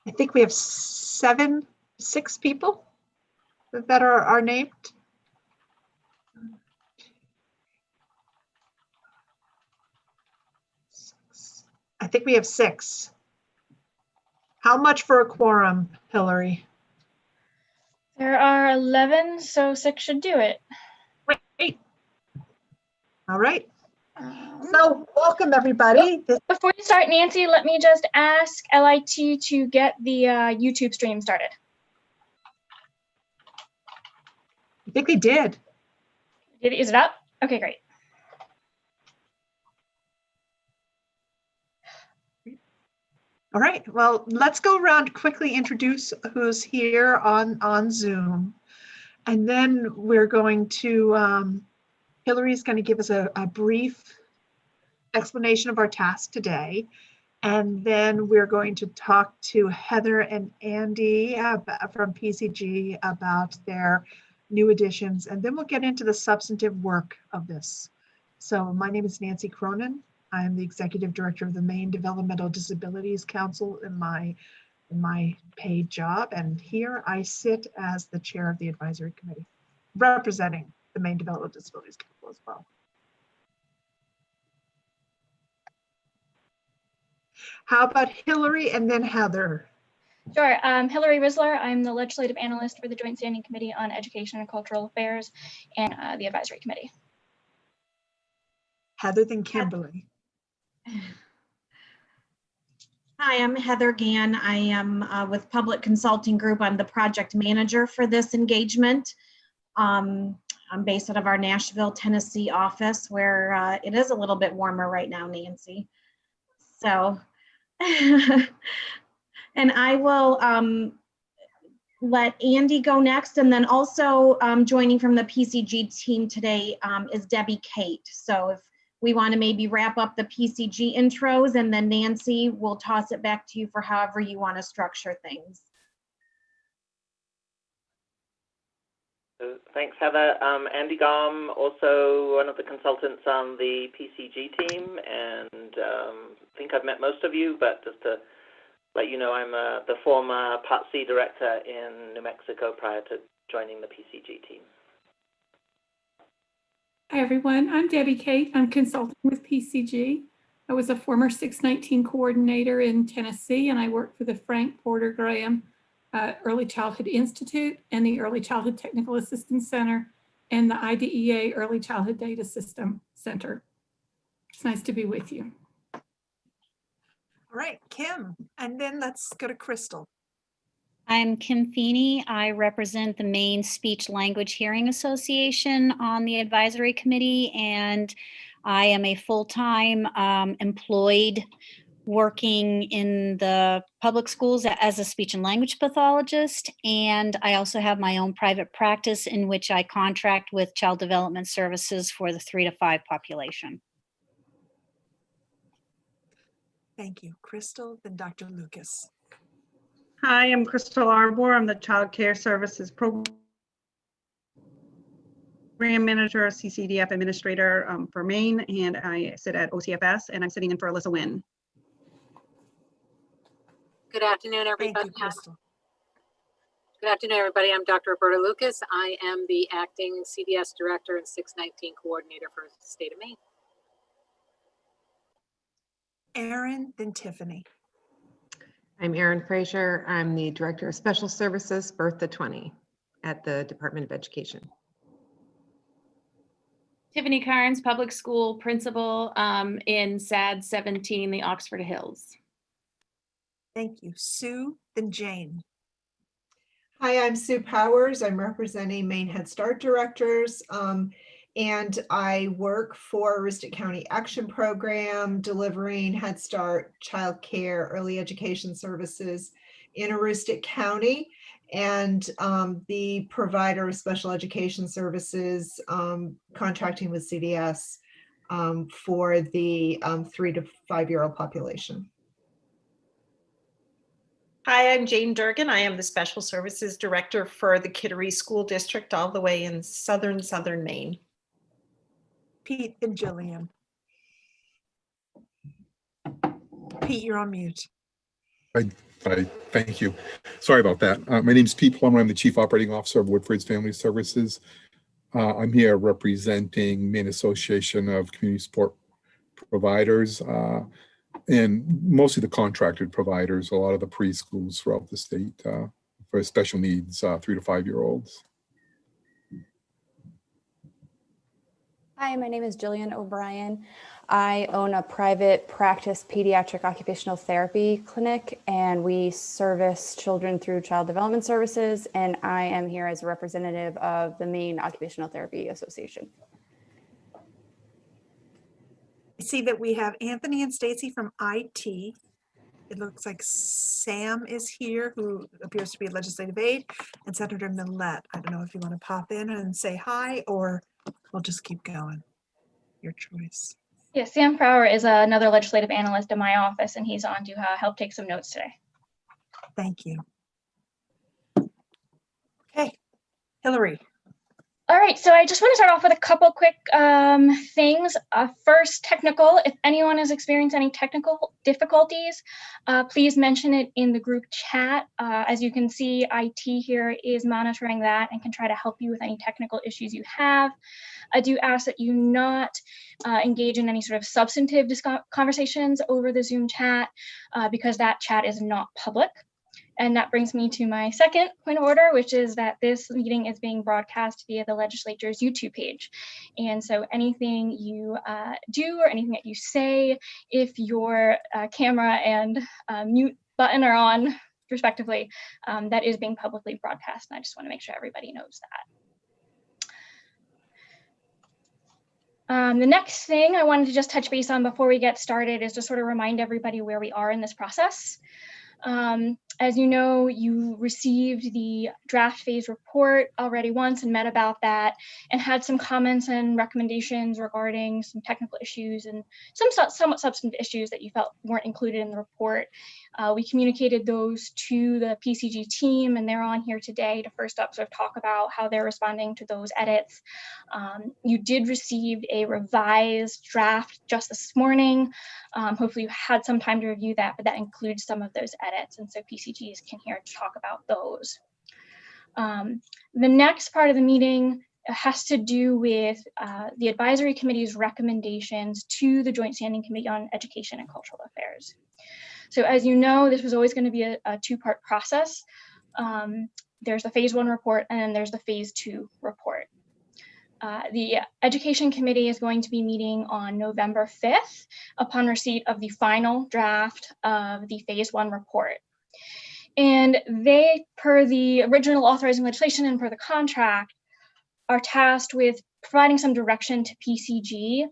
I think we have six people that are named. I think we have 6. How much for a quorum, Hillary? There are 11, so 6 should do it. Great. All right. So welcome, everybody. Before you start, Nancy, let me just ask LIT to get the YouTube stream started. I think they did. Is it up? Okay, great. All right, well, let's go around, quickly introduce who's here on Zoom. And then we're going to, Hillary's going to give us a brief explanation of our task today. And then we're going to talk to Heather and Andy from PCG about their new additions. And then we'll get into the substantive work of this. So my name is Nancy Cronin. I'm the Executive Director of the Maine Developmental Disabilities Council in my paid job. And here I sit as the chair of the advisory committee, representing the Maine Developmental Disabilities Council as well. How about Hillary and then Heather? Sure. Hillary Risler. I'm the legislative analyst for the Joint Standing Committee on Education and Cultural Affairs and the advisory committee. Heather, then Kimberly. Hi, I'm Heather Gann. I am with Public Consulting Group. I'm the project manager for this engagement. I'm based out of our Nashville, Tennessee office, where it is a little bit warmer right now, Nancy. So, and I will let Andy go next. And then also joining from the PCG team today is Debbie Kate. So if we want to maybe wrap up the PCG intros, and then Nancy will toss it back to you for however you want to structure things. Thanks, Heather. Andy Gom, also one of the consultants on the PCG team, and I think I've met most of you, but just to let you know, I'm the former Part C director in New Mexico prior to joining the PCG team. Hi, everyone. I'm Debbie Kate. I'm consulting with PCG. I was a former 619 coordinator in Tennessee, and I worked for the Frank Porter Graham Early Childhood Institute and the Early Childhood Technical Assistance Center and the IDEA Early Childhood Data System Center. It's nice to be with you. All right, Kim, and then let's go to Crystal. I'm Kim Feeney. I represent the Maine Speech Language Hearing Association on the advisory committee, and I am a full-time employed working in the public schools as a speech and language pathologist. And I also have my own private practice in which I contract with child development services for the 3 to 5 population. Thank you, Crystal, then Dr. Lucas. Hi, I'm Crystal Arbor. I'm the Child Care Services Program Manager, CCDF Administrator for Maine, and I sit at OCFS, and I'm sitting in for Alyssa Wynn. Good afternoon, everybody. Thank you, Crystal. Good afternoon, everybody. I'm Dr. Roberta Lucas. I am the acting CDS Director and 619 Coordinator for the state of Maine. Erin, then Tiffany. I'm Erin Frazier. I'm the Director of Special Services, Birth to 20 at the Department of Education. Tiffany Carnes, Public School Principal in SAD 17, the Oxford Hills. Thank you. Sue, then Jane. Hi, I'm Sue Powers. I'm representing Maine Head Start Directors, and I work for Aroostook County Action Program, delivering Head Start, child care, early education services in Aroostook County, and the provider of special education services, contracting with CDS for the 3 to 5-year-old population. Hi, I'm Jane Durgan. I am the Special Services Director for the Kittery School District all the way in southern Maine. Pete and Jillian. Pete, you're on mute. Hi, thank you. Sorry about that. My name is Pete Plummer. I'm the Chief Operating Officer of Woodford's Family Services. I'm here representing Maine Association of Community Support Providers and mostly the contracted providers, a lot of the preschools throughout the state for special needs 3 to 5 year olds. Hi, my name is Jillian O'Brien. I own a private practice pediatric occupational therapy clinic, and we service children through child development services, and I am here as a representative of the Maine Occupational Therapy Association. I see that we have Anthony and Stacy from IT. It looks like Sam is here, who appears to be a legislative aide, and Senator Millette. I don't know if you want to pop in and say hi, or we'll just keep going. Your choice. Yeah, Sam Frower is another legislative analyst in my office, and he's on to help take some notes today. Thank you. Okay, Hillary. All right, so I just want to start off with a couple quick things. First, technical. If anyone has experienced any technical difficulties, please mention it in the group chat. As you can see, IT here is monitoring that and can try to help you with any technical issues you have. I do ask that you not engage in any sort of substantive conversations over the Zoom chat because that chat is not public. And that brings me to my second point of order, which is that this meeting is being broadcast via the legislature's YouTube page. And so anything you do or anything that you say, if your camera and mute button are on, respectively, that is being publicly broadcast. And I just want to make sure everybody knows that. The next thing I wanted to just touch base on before we get started is to sort of remind everybody where we are in this process. As you know, you received the draft phase report already once and met about that and had some comments and recommendations regarding some technical issues and some somewhat substantive issues that you felt weren't included in the report. We communicated those to the PCG team, and they're on here today to first up sort of talk about how they're responding to those edits. You did receive a revised draft just this morning. Hopefully you had some time to review that, but that includes some of those edits, and so PCGs can hear to talk about those. The next part of the meeting has to do with the advisory committee's recommendations to the Joint Standing Committee on Education and Cultural Affairs. So as you know, this was always going to be a two-part process. There's the phase 1 report, and then there's the phase 2 report. The Education Committee is going to be meeting on November 5th upon receipt of the final draft of the phase 1 report. And they, per the original authorizing legislation and per the contract, are tasked with providing some direction to PCG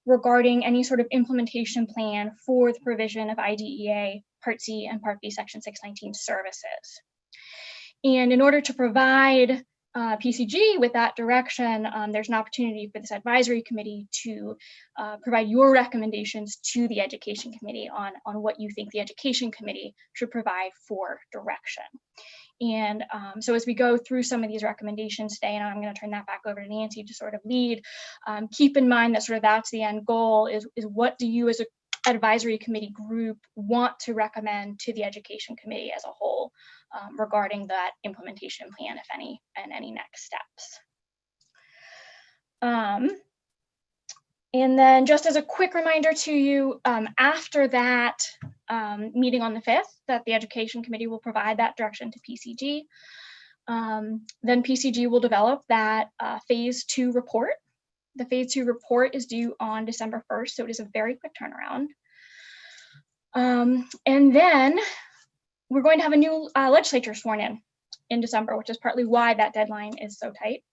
regarding any sort of implementation plan for the provision of IDEA Part C and Part B Section 619 services. And in order to provide PCG with that direction, there's an opportunity for this advisory committee to provide your recommendations to the Education Committee on what you think the Education Committee should provide for direction. And so as we go through some of these recommendations today, and I'm going to turn that back over to Nancy to sort of lead, keep in mind that sort of that's the end goal is what do you as an advisory committee group want to recommend to the Education Committee as a whole regarding that implementation plan, if any, and any next steps. And then just as a quick reminder to you, after that meeting on the 5th, that the Education Committee will provide that direction to PCG. Then PCG will develop that phase 2 report. The phase 2 report is due on December 1st, so it is a very quick turnaround. And then we're going to have a new legislature sworn in December, which is partly why that deadline is so tight.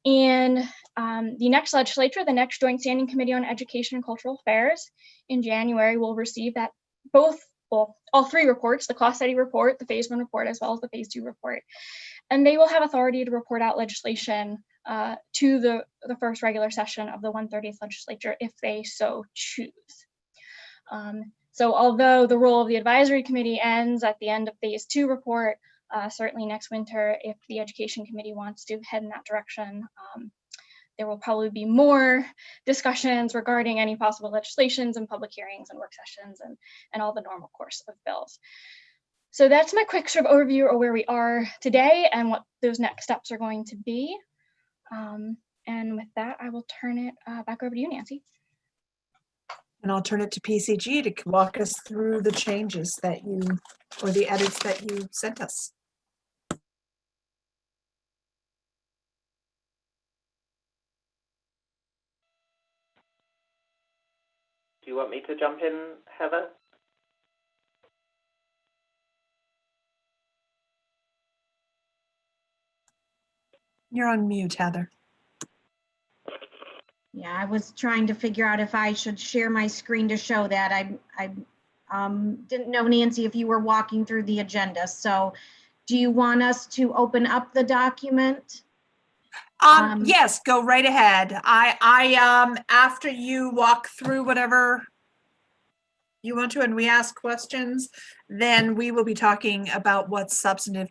And the next legislature, the next Joint Standing Committee on Education and Cultural Affairs in January will receive that all 3 reports, the cost study report, the phase 1 report, as well as the phase 2 report. And they will have authority to report out legislation to the first regular session of the 130th legislature if they so choose. So although the role of the advisory committee ends at the end of phase 2 report, certainly next winter, if the Education Committee wants to head in that direction, there will probably be more discussions regarding any possible legislations and public hearings and work sessions and all the normal course of bills. So that's my quick sort of overview of where we are today and what those next steps are going to be. And with that, I will turn it back over to you, Nancy. And I'll turn it to PCG to walk us through the changes that you, or the edits that you sent us. Do you want me to jump in, Heather? You're on mute, Heather. Yeah, I was trying to figure out if I should share my screen to show that. I didn't know, Nancy, if you were walking through the agenda. So do you want us to open up the document? Yes, go right ahead. I after you walk through whatever you want to, and we ask questions, then we will be talking about what substantive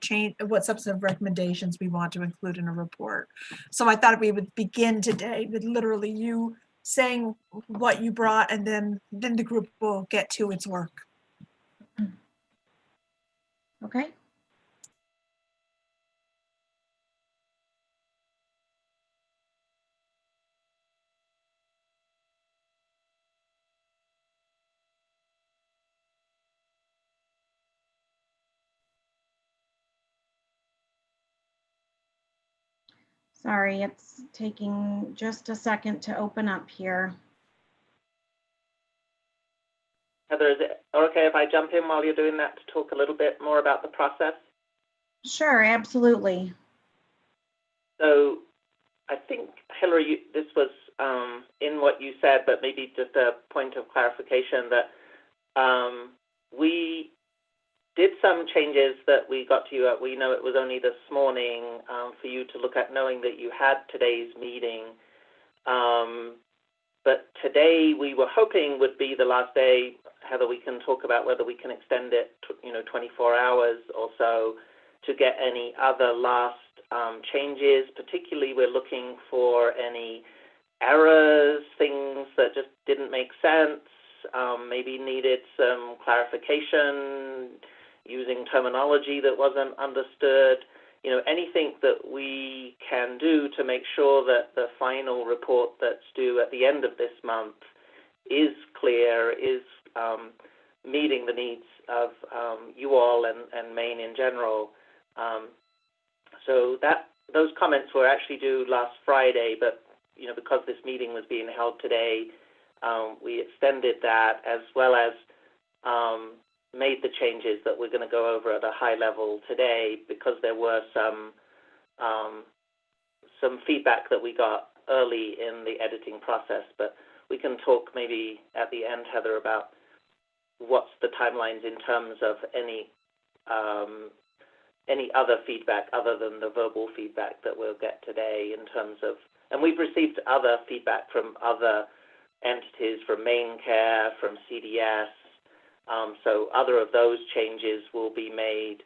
recommendations we want to include in a report. So I thought we would begin today with literally you saying what you brought, and then the group will get to its work. Okay. Sorry, it's taking just a second to open up here. Heather, is it okay if I jump in while you're doing that to talk a little bit more about the process? Sure, absolutely. So I think, Hillary, this was in what you said, but maybe just a point of clarification that we did some changes that we got to you at. We know it was only this morning for you to look at, knowing that you had today's meeting. But today we were hoping would be the last day. Heather, we can talk about whether we can extend it to, 24 hours or so to get any other last changes. Particularly, we're looking for any errors, things that just didn't make sense, maybe needed some clarification, using terminology that wasn't understood. Anything that we can do to make sure that the final report that's due at the end of this month is clear, is meeting the needs of you all and Maine in general. So those comments were actually due last Friday, but because this meeting was being held today, we extended that, as well as made the changes that we're going to go over at a high level today, because there were some feedback that we got early in the editing process. But we can talk maybe at the end, Heather, about what's the timelines in terms of any other feedback other than the verbal feedback that we'll get today, in terms of, and we've received other feedback from other entities, from Maine Care, from CDS. So other of those changes will be made.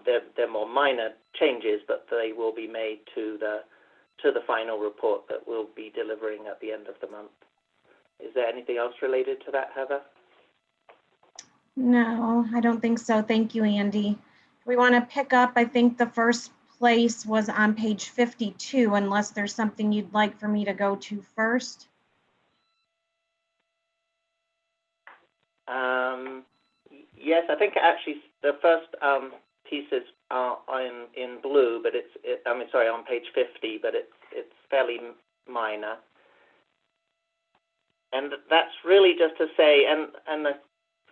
They're more minor changes, but they will be made to the final report that we'll be delivering at the end of the month. Is there anything else related to that, Heather? No, I don't think so. Thank you, Andy. We want to pick up, I think the first place was on page 52, unless there's something you'd like for me to go to first. Yes, I think actually the first piece is in blue, but on page 50, but it's fairly minor. And that's really just to say, and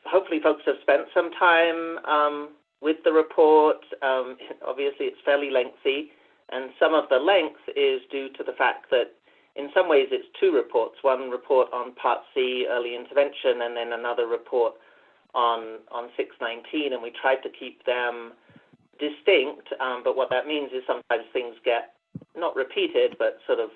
hopefully folks have spent some time with the report. Obviously, it's fairly lengthy, and some of the length is due to the fact that in some ways it's two reports, one report on Part C, early intervention, and then another report on 619, and we tried to keep them distinct, but what that means is sometimes things get not repeated, but sort of,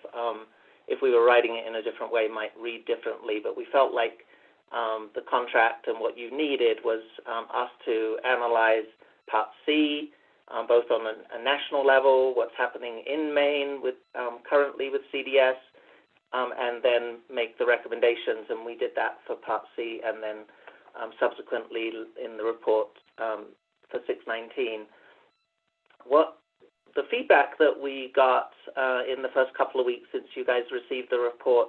if we were writing it in a different way, might read differently. But we felt like the contract and what you needed was us to analyze Part C, both on a national level, what's happening in Maine with currently with CDS, and then make the recommendations. And we did that for Part C, and then subsequently in the report for 619. What the feedback that we got in the first couple of weeks since you guys received the report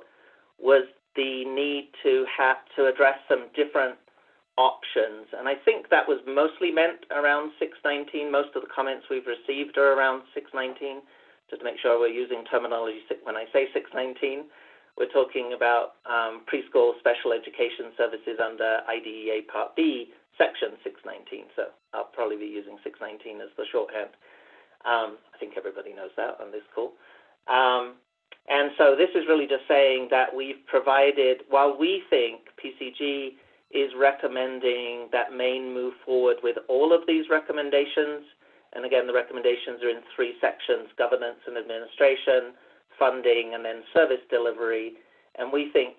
was the need to have to address some different options. And I think that was mostly meant around 619. Most of the comments we've received are around 619, just to make sure we're using terminology. When I say 619, we're talking about preschool special education services under IDEA Part B, Section 619. So I'll probably be using 619 as the shorthand. I think everybody knows that on this call. And so this is really just saying that we've provided, while we think PCG is recommending that Maine move forward with all of these recommendations, and again, the recommendations are in 3 sections: governance and administration, funding, and then service delivery. And we think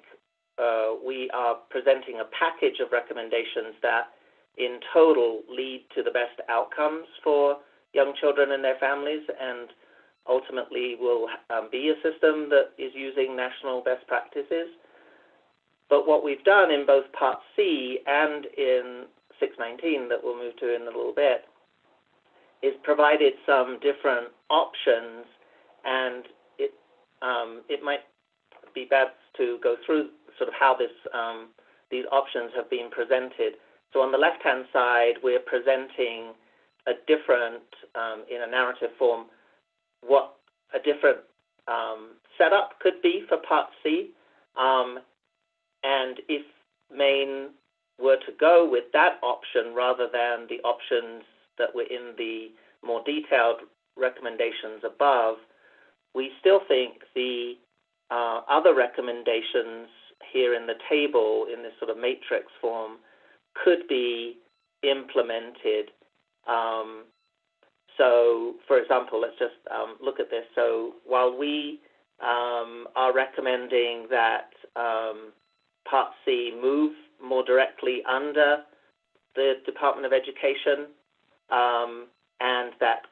we are presenting a package of recommendations that in total lead to the best outcomes for young children and their families, and ultimately will be a system that is using national best practices. But what we've done in both Part C and in 619, that we'll move to in a little bit, is provided some different options, and it might be best to go through sort of how these options have been presented. So on the left-hand side, we're presenting a different, in a narrative form, what a different setup could be for Part C. And if Maine were to go with that option rather than the options that were in the more detailed recommendations above, we still think the other recommendations here in the table, in this sort of matrix form, could be implemented. So, for example, let's just look at this. So while we are recommending that Part C move more directly under the Department of Education, and that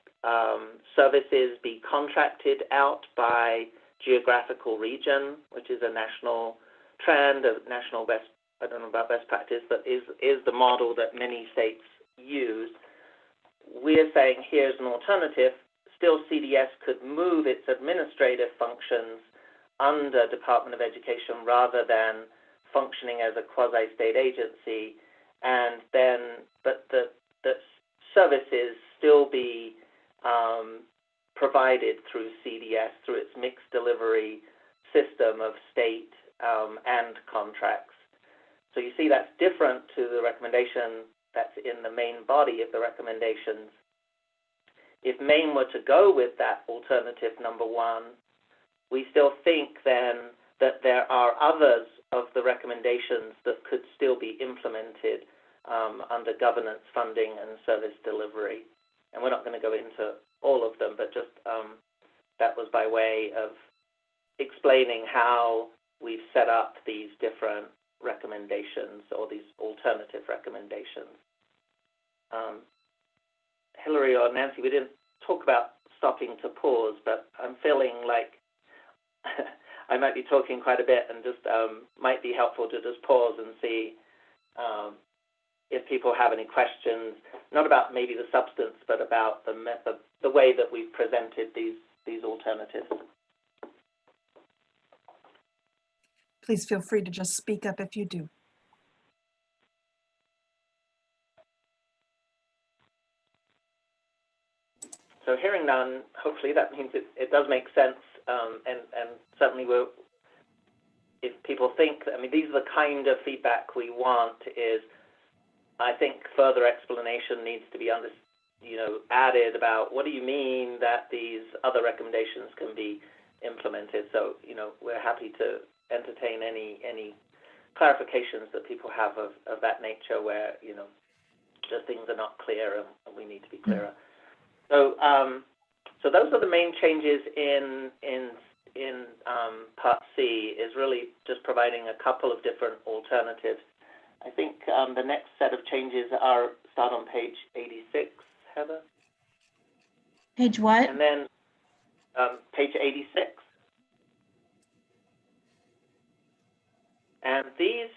services be contracted out by geographical region, which is a national trend, a national best, I don't know about best practice, but is the model that many states use. We're saying here's an alternative. Still, CDS could move its administrative functions under Department of Education rather than functioning as a quasi-state agency, and then, but the services still be provided through CDS, through its mixed delivery system of state and contracts. So you see that's different to the recommendation that's in the main body of the recommendations. If Maine were to go with that alternative number 1, we still think then that there are others of the recommendations that could still be implemented under governance, funding, and service delivery. And we're not going to go into all of them, but just that was by way of explaining how we've set up these different recommendations or these alternative recommendations. Hillary or Nancy, we didn't talk about stopping to pause, but I'm feeling like I might be talking quite a bit, and just might be helpful to just pause and see if people have any questions, not about maybe the substance, but about the method, the way that we've presented these alternatives. Please feel free to just speak up if you do. So hearing none, hopefully that means it does make sense, and certainly if people think, I mean, these are the kind of feedback we want, is I think further explanation needs to be added about what do you mean that these other recommendations can be implemented. So, we're happy to entertain any clarifications that people have of that nature where, just things are not clear and we need to be clearer. So, so those are the main changes in Part C, is really just providing a couple of different alternatives. I think the next set of changes start on page 86, Heather. Page what? And then page 86. And these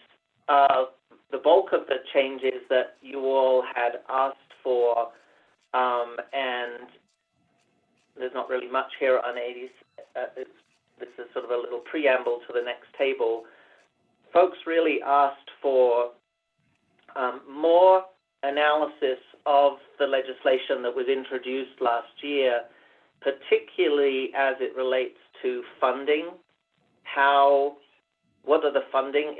are the bulk of the changes that you all had asked for and there's not really much here on 80s. This is sort of a little preamble to the next table. Folks really asked for more analysis of the legislation that was introduced last year, particularly as it relates to funding. What are the funding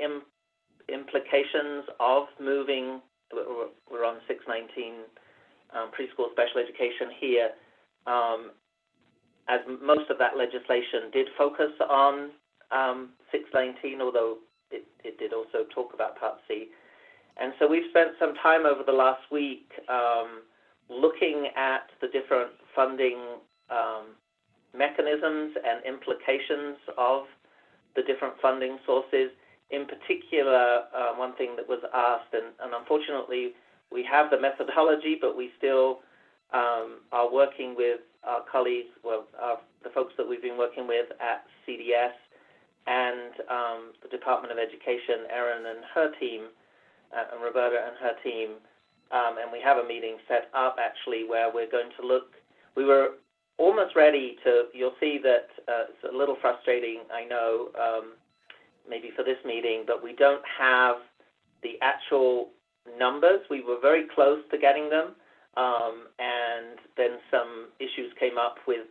implications of moving? We're on 619 preschool special education here. As most of that legislation did focus on 619, although it did also talk about Part C. And so we've spent some time over the last week looking at the different funding mechanisms and implications of the different funding sources. In particular, one thing that was asked, and unfortunately we have the methodology, but we still are working with our colleagues, the folks that we've been working with at CDS and the Department of Education, Erin and her team, and Roberta and her team, and we have a meeting set up actually where we're going to look. We were almost ready to, you'll see that it's a little frustrating, I know, maybe for this meeting, but we don't have the actual numbers. We were very close to getting them, and then some issues came up with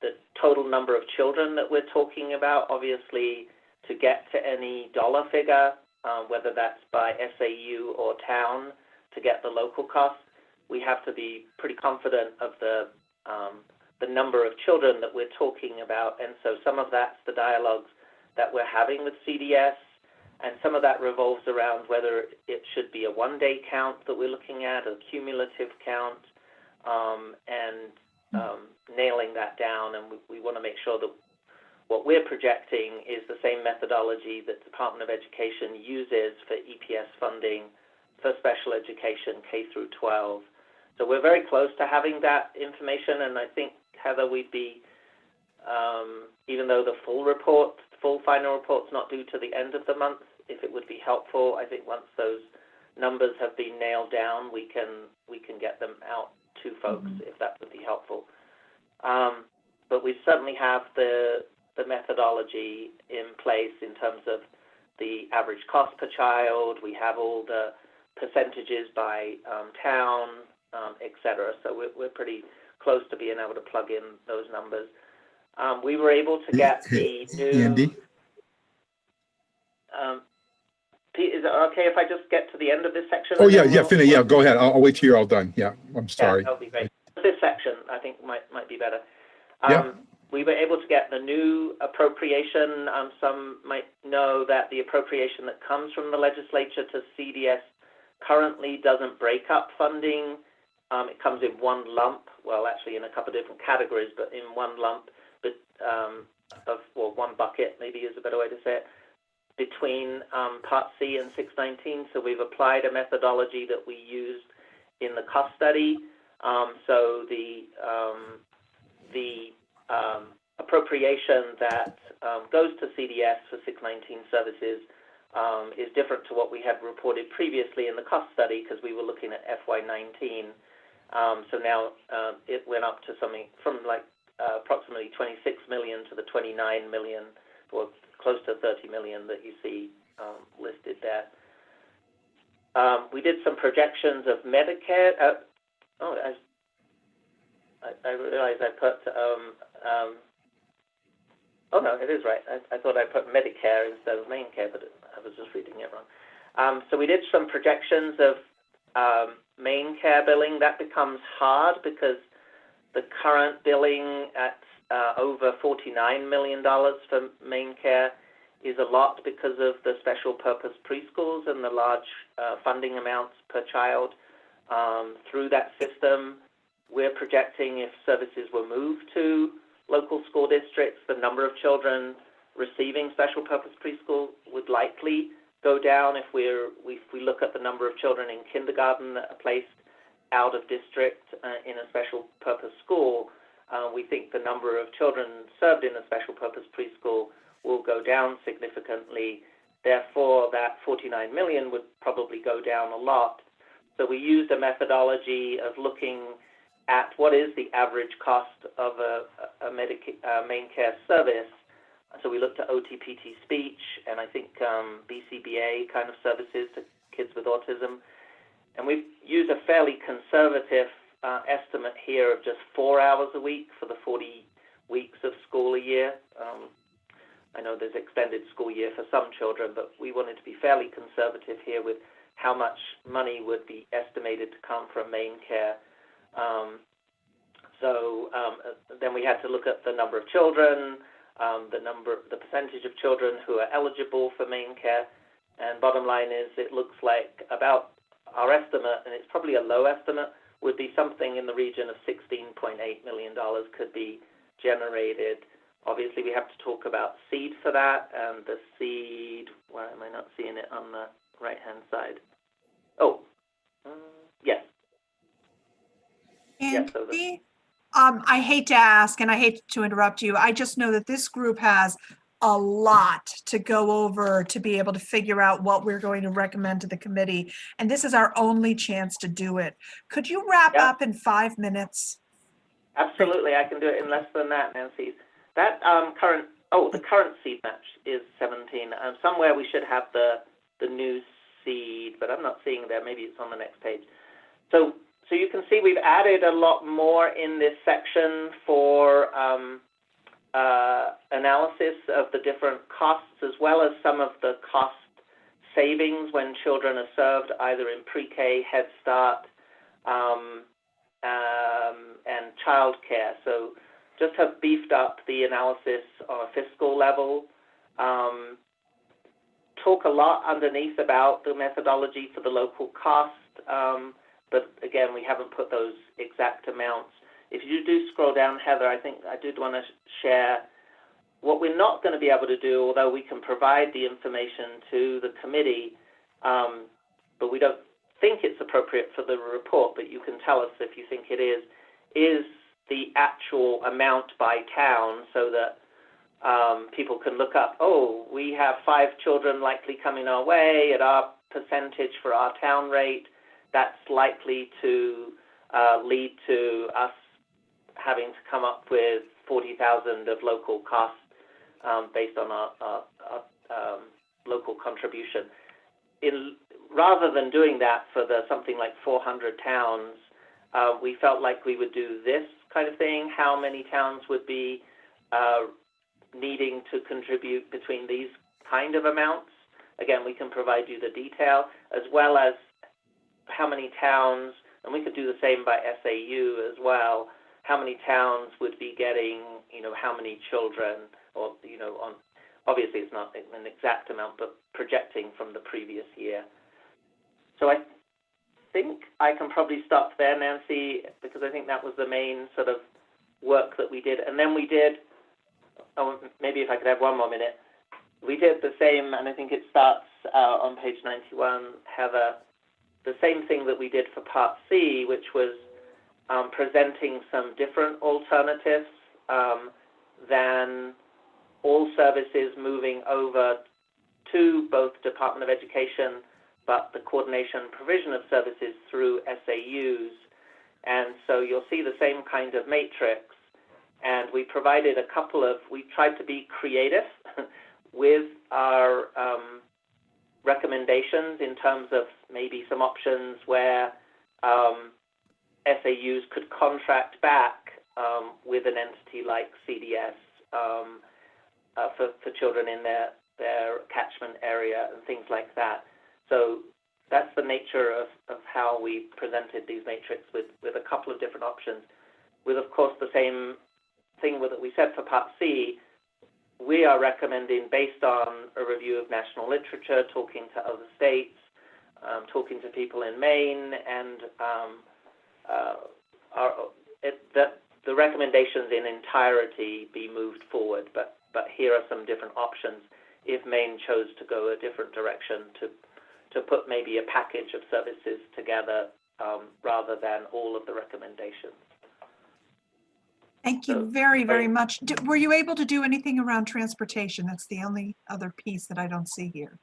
the total number of children that we're talking about. Obviously, to get to any dollar figure, whether that's by SAU or town, to get the local cost, we have to be pretty confident of the number of children that we're talking about. And so some of that's the dialogues that we're having with CDS, and some of that revolves around whether it should be a one-day count that we're looking at, a cumulative count, and nailing that down. And we want to make sure that what we're projecting is the same methodology that Department of Education uses for EPS funding for special education K through 12. So we're very close to having that information, and I think, Heather, we'd be, even though the full final report's not due to the end of the month, if it would be helpful, I think once those numbers have been nailed down, we can get them out to folks, if that would be helpful. But we certainly have the methodology in place in terms of the average cost per child. We have all the percentages by town, et cetera. So we're pretty close to being able to plug in those numbers. We were able to get the new... Andy? Pete, is it okay if I just get to the end of this section? Oh, yeah, yeah, go ahead. I'll wait till you're all done. Yeah, I'm sorry. Yeah, that would be great. This section, I think, might be better. Yeah. We were able to get the new appropriation. Some might know that the appropriation that comes from the legislature to CDS currently doesn't break up funding. It comes in one lump, well, actually in a couple of different categories, but in one lump, one bucket maybe is a better way to say it, between Part C and 619. So we've applied a methodology that we used in the cost study. So the appropriation that goes to CDS for 619 services is different to what we had reported previously in the cost study, because we were looking at FY19. So now it went up to something from like approximately 26 million to the 29 million, or close to 30 million that you see listed there. We did some projections of Medicare. I realized I put, oh no, it is right. I thought I put Medicare instead of main care, but I was just reading it wrong. So we did some projections of main care billing. That becomes hard because the current billing at over $49 million for main care is a lot because of the special purpose preschools and the large funding amounts per child through that system. We're projecting if services were moved to local school districts, the number of children receiving special purpose preschool would likely go down. If we look at the number of children in kindergarten that are placed out of district in a special purpose school, we think the number of children served in a special purpose preschool will go down significantly. Therefore, that 49 million would probably go down a lot. So we used a methodology of looking at what is the average cost of a main care service. So we looked at OTPT speech and I think BCBA kind of services to kids with autism. And we've used a fairly conservative estimate here of just 4 hours a week for the 40 weeks of school a year. I know there's extended school year for some children, but we wanted to be fairly conservative here with how much money would be estimated to come from main care. Then we had to look at the number of children, the percentage of children who are eligible for main care. And bottom line is it looks like about our estimate, and it's probably a low estimate, would be something in the region of $16.8 million could be generated. Obviously, we have to talk about seed for that, and the seed, why am I not seeing it on the right-hand side? Oh, yes. And Yes, so I hate to ask, and I hate to interrupt you. I just know that this group has a lot to go over to be able to figure out what we're going to recommend to the committee. And this is our only chance to do it. Could you wrap up in 5 minutes? Absolutely, I can do it in less than that, Nancy. That the current seed match is 17. Somewhere we should have the new seed, but I'm not seeing there. Maybe it's on the next page. So you can see we've added a lot more in this section for analysis of the different costs, as well as some of the cost savings when children are served either in pre-K, Head Start, and childcare. So just have beefed up the analysis on a fiscal level. Talk a lot underneath about the methodology for the local cost, but again, we haven't put those exact amounts. If you do scroll down, Heather, I think I did want to share what we're not going to be able to do, although we can provide the information to the committee, but we don't think it's appropriate for the report, but you can tell us if you think it is the actual amount by town, so that people can look up, oh, we have 5 children likely coming our way at our percentage for our town rate. That's likely to lead to us having to come up with 40,000 of local costs based on our local contribution. Rather than doing that for something like 400 towns, we felt like we would do this kind of thing. How many towns would be needing to contribute between these kind of amounts? Again, we can provide you the detail, as well as how many towns, and we could do the same by SAU as well, how many towns would be getting, how many children, or, obviously it's not an exact amount, but projecting from the previous year. So I think I can probably stop there, Nancy, because I think that was the main sort of work that we did. And then we did, maybe if I could have 1 more minute, we did the same, and I think it starts on page 91, Heather, the same thing that we did for Part C, which was presenting some different alternatives than all services moving over to both Department of Education, but the coordination and provision of services through SAUs. And so you'll see the same kind of matrix. And we provided we tried to be creative with our recommendations in terms of maybe some options where SAUs could contract back with an entity like CDS for children in their catchment area and things like that. So that's the nature of how we presented these matrices with a couple of different options. With, of course, the same thing that we said for Part C, we are recommending, based on a review of national literature, talking to other states, talking to people in Maine, and the recommendations in entirety be moved forward. But here are some different options if Maine chose to go a different direction to put maybe a package of services together rather than all of the recommendations. Thank you very, very much. Were you able to do anything around transportation? That's the only other piece that I don't see here.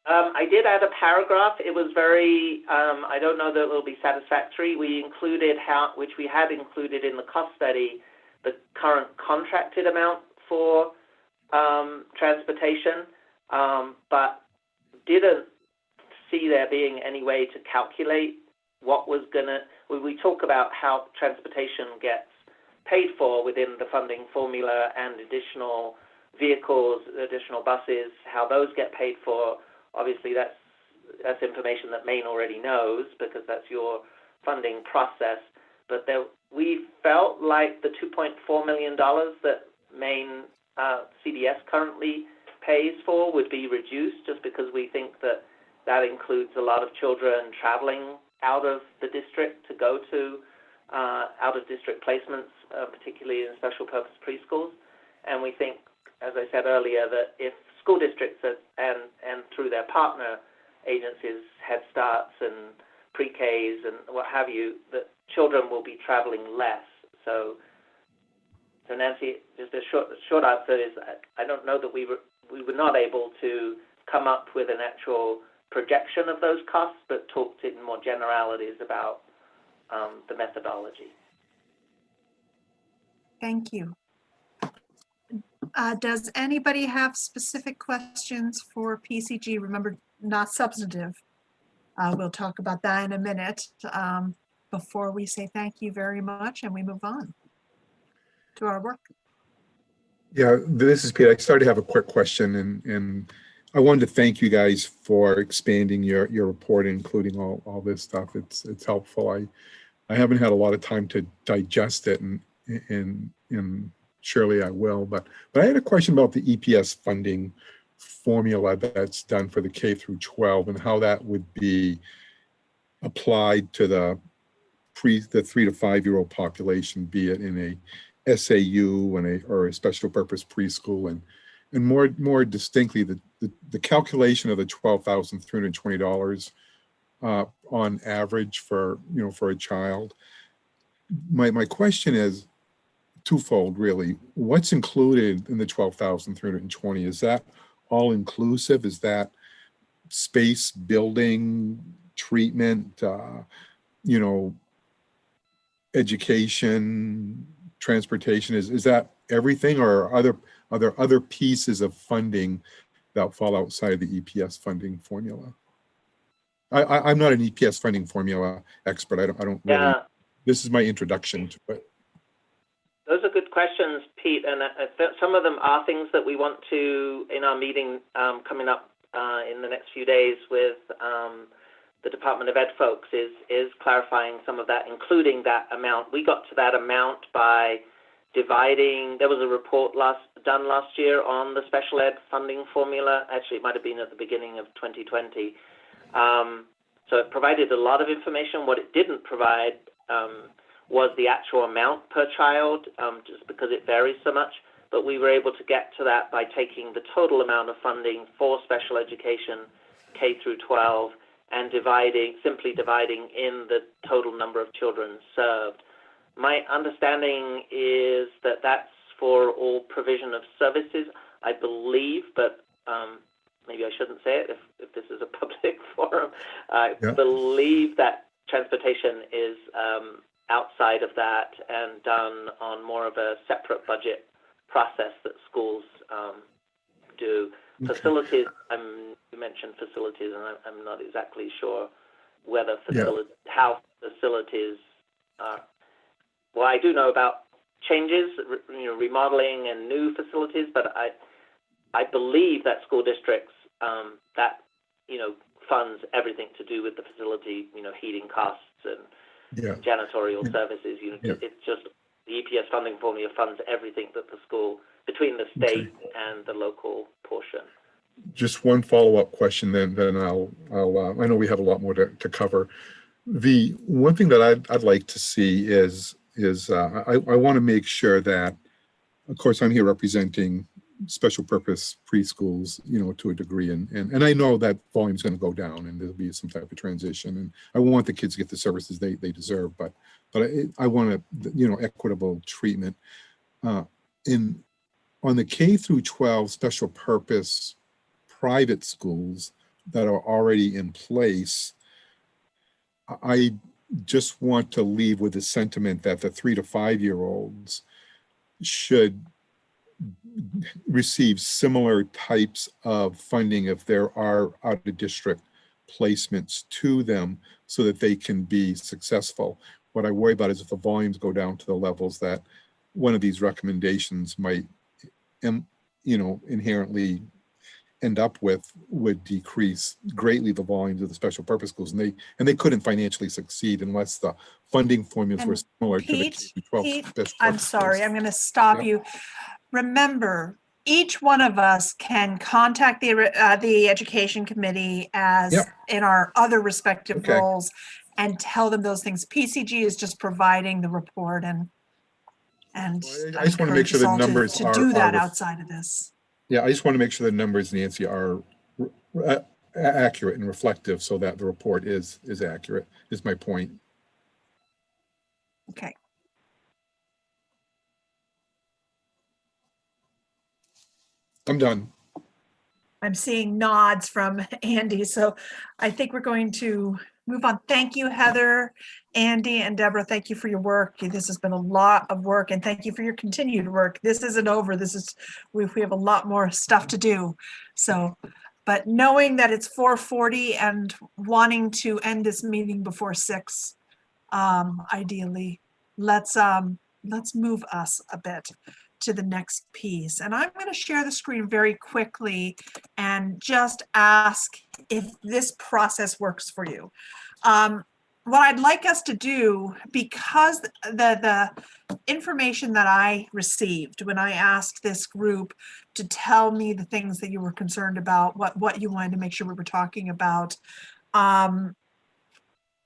I did add a paragraph. It was very, I don't know that it will be satisfactory. We included which we had included in the cost study, the current contracted amount for transportation, but didn't see there being any way to calculate what was we talk about how transportation gets paid for within the funding formula and additional vehicles, additional buses, how those get paid for. Obviously, that's information that Maine already knows because that's your funding process. But we felt like the $2.4 million that Maine CDS currently pays for would be reduced, just because we think that that includes a lot of children traveling out of the district to go to out-of-district placements, particularly in special purpose preschools. And we think, as I said earlier, that if school districts and through their partner agencies, Head Starts and pre-Ks and what have you, that children will be traveling less. So Nancy, just a short answer is I don't know that we were not able to come up with an actual projection of those costs, but talked in more generalities about the methodology. Thank you. Does anybody have specific questions for PCG? Remember, not substantive. We'll talk about that in a minute before we say thank you very much and we move on to our work. Yeah, this is Pete. I started to have a quick question, and I wanted to thank you guys for expanding your report, including all this stuff. It's helpful. I haven't had a lot of time to digest it, and surely I will. But I had a question about the EPS funding formula that's done for the K through 12 and how that would be applied to the 3 to 5 year old population, be it in a SAU or a special purpose preschool, and more distinctly the calculation of the $12,320 on average for a child. My question is twofold, really. What's included in the $12,320? Is that all inclusive? Is that space, building, treatment, education, transportation? Is that everything, or are there other pieces of funding that fall outside of the EPS funding formula? I'm not an EPS funding formula expert. I don't really. Yeah. This is my introduction to it. Those are good questions, Pete, and some of them are things that we want to, in our meeting coming up in the next few days with the Department of Ed folks, is clarifying some of that, including that amount. We got to that amount by dividing. There was a report done last year on the special ed funding formula. Actually, it might have been at the beginning of 2020. So it provided a lot of information. What it didn't provide was the actual amount per child, just because it varies so much. But we were able to get to that by taking the total amount of funding for special education, K through 12, and simply dividing in the total number of children served. My understanding is that that's for all provision of services, I believe, but maybe I shouldn't say it if this is a public forum. I believe that transportation is outside of that and done on more of a separate budget process that schools do. Okay. Facilities, you mentioned facilities, and I'm not exactly sure whether how facilities are. Well, I do know about changes, remodeling and new facilities, but I believe that school districts that funds everything to do with the facility, heating costs and janitorial services. It's just the EPS funding formula funds everything that the school, between the state and the local portion. Just one follow-up question, then I'll I know we have a lot more to cover. The one thing that I'd like to see is I want to make sure that, of course, I'm here representing special purpose preschools, to a degree, and I know that volume is going to go down and there'll be some type of transition, and I want the kids to get the services they deserve, but I want equitable treatment on the K through 12 special purpose private schools. that are already in place, I just want to leave with the sentiment that the 3 to 5 year olds should receive similar types of funding if there are out of district placements to them so that they can be successful. What I worry about is if the volumes go down to the levels that one of these recommendations might, inherently end up with, would decrease greatly the volumes of the special purpose schools, and they couldn't financially succeed unless the funding formulas were And similar to the Pete, K-12 Pete, special I'm purpose sorry, schools. I'm going to stop Yep. you. Remember, each one of us can contact the education committee as Yep. in our other respective Okay. roles and tell them those things. PCG is just providing the report, and I just want to make sure the numbers to do are that outside of this. Yeah, I just want to make sure the numbers, Nancy, are accurate and reflective so that the report is accurate, is my point. Okay. I'm done. I'm seeing nods from Andy, so I think we're going to move on. Thank you, Heather, Andy, and Deborah. Thank you for your work. This has been a lot of work, and thank you for your continued work. This isn't over. We have a lot more stuff to do. So, but knowing that it's 4:40 and wanting to end this meeting before 6, ideally, let's move us a bit to the next piece. And I'm going to share the screen very quickly and just ask if this process works for you. What I'd like us to do, because the information that I received when I asked this group to tell me the things that you were concerned about, what you wanted to make sure we were talking about,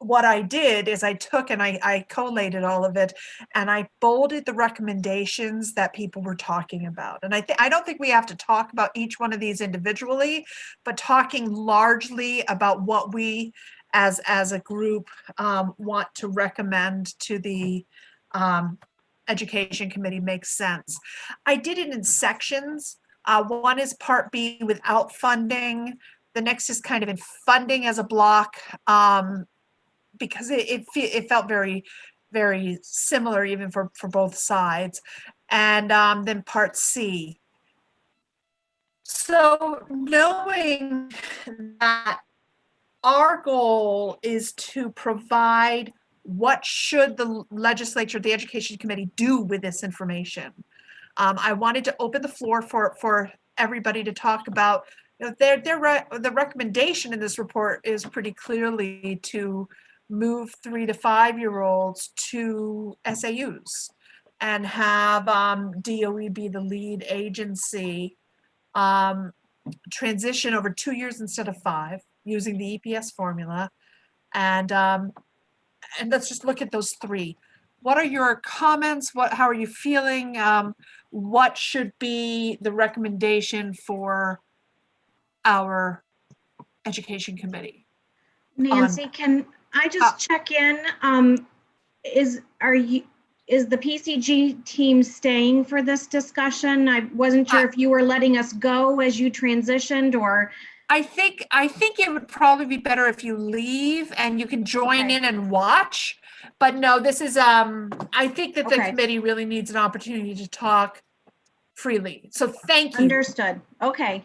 what I did is I took and I collated all of it and I bolded the recommendations that people were talking about. And I don't think we have to talk about each one of these individually, but talking largely about what we as a group want to recommend to the education committee makes sense. I did it in sections. One is part B without funding. The next is kind of in funding as a block. Because it felt very, very similar even for both sides. And then part C. So knowing that our goal is to provide what should the legislature, the education committee do with this information. I wanted to open the floor for everybody to talk about, the recommendation in this report is pretty clearly to move 3 to 5 year olds to SAUs and have DOE be the lead agency, transition over 2 years instead of 5 using the EPS formula. And let's just look at those 3. What are your comments? How are you feeling? What should be the recommendation for our education committee? Nancy, can I just check in? Is the PCG team staying for this discussion? I wasn't sure if you were letting us go as you transitioned, or. I think it would probably be better if you leave and you can join in and watch. But no, this is I think that the committee really needs an opportunity to talk freely. So thank you. Understood. Okay.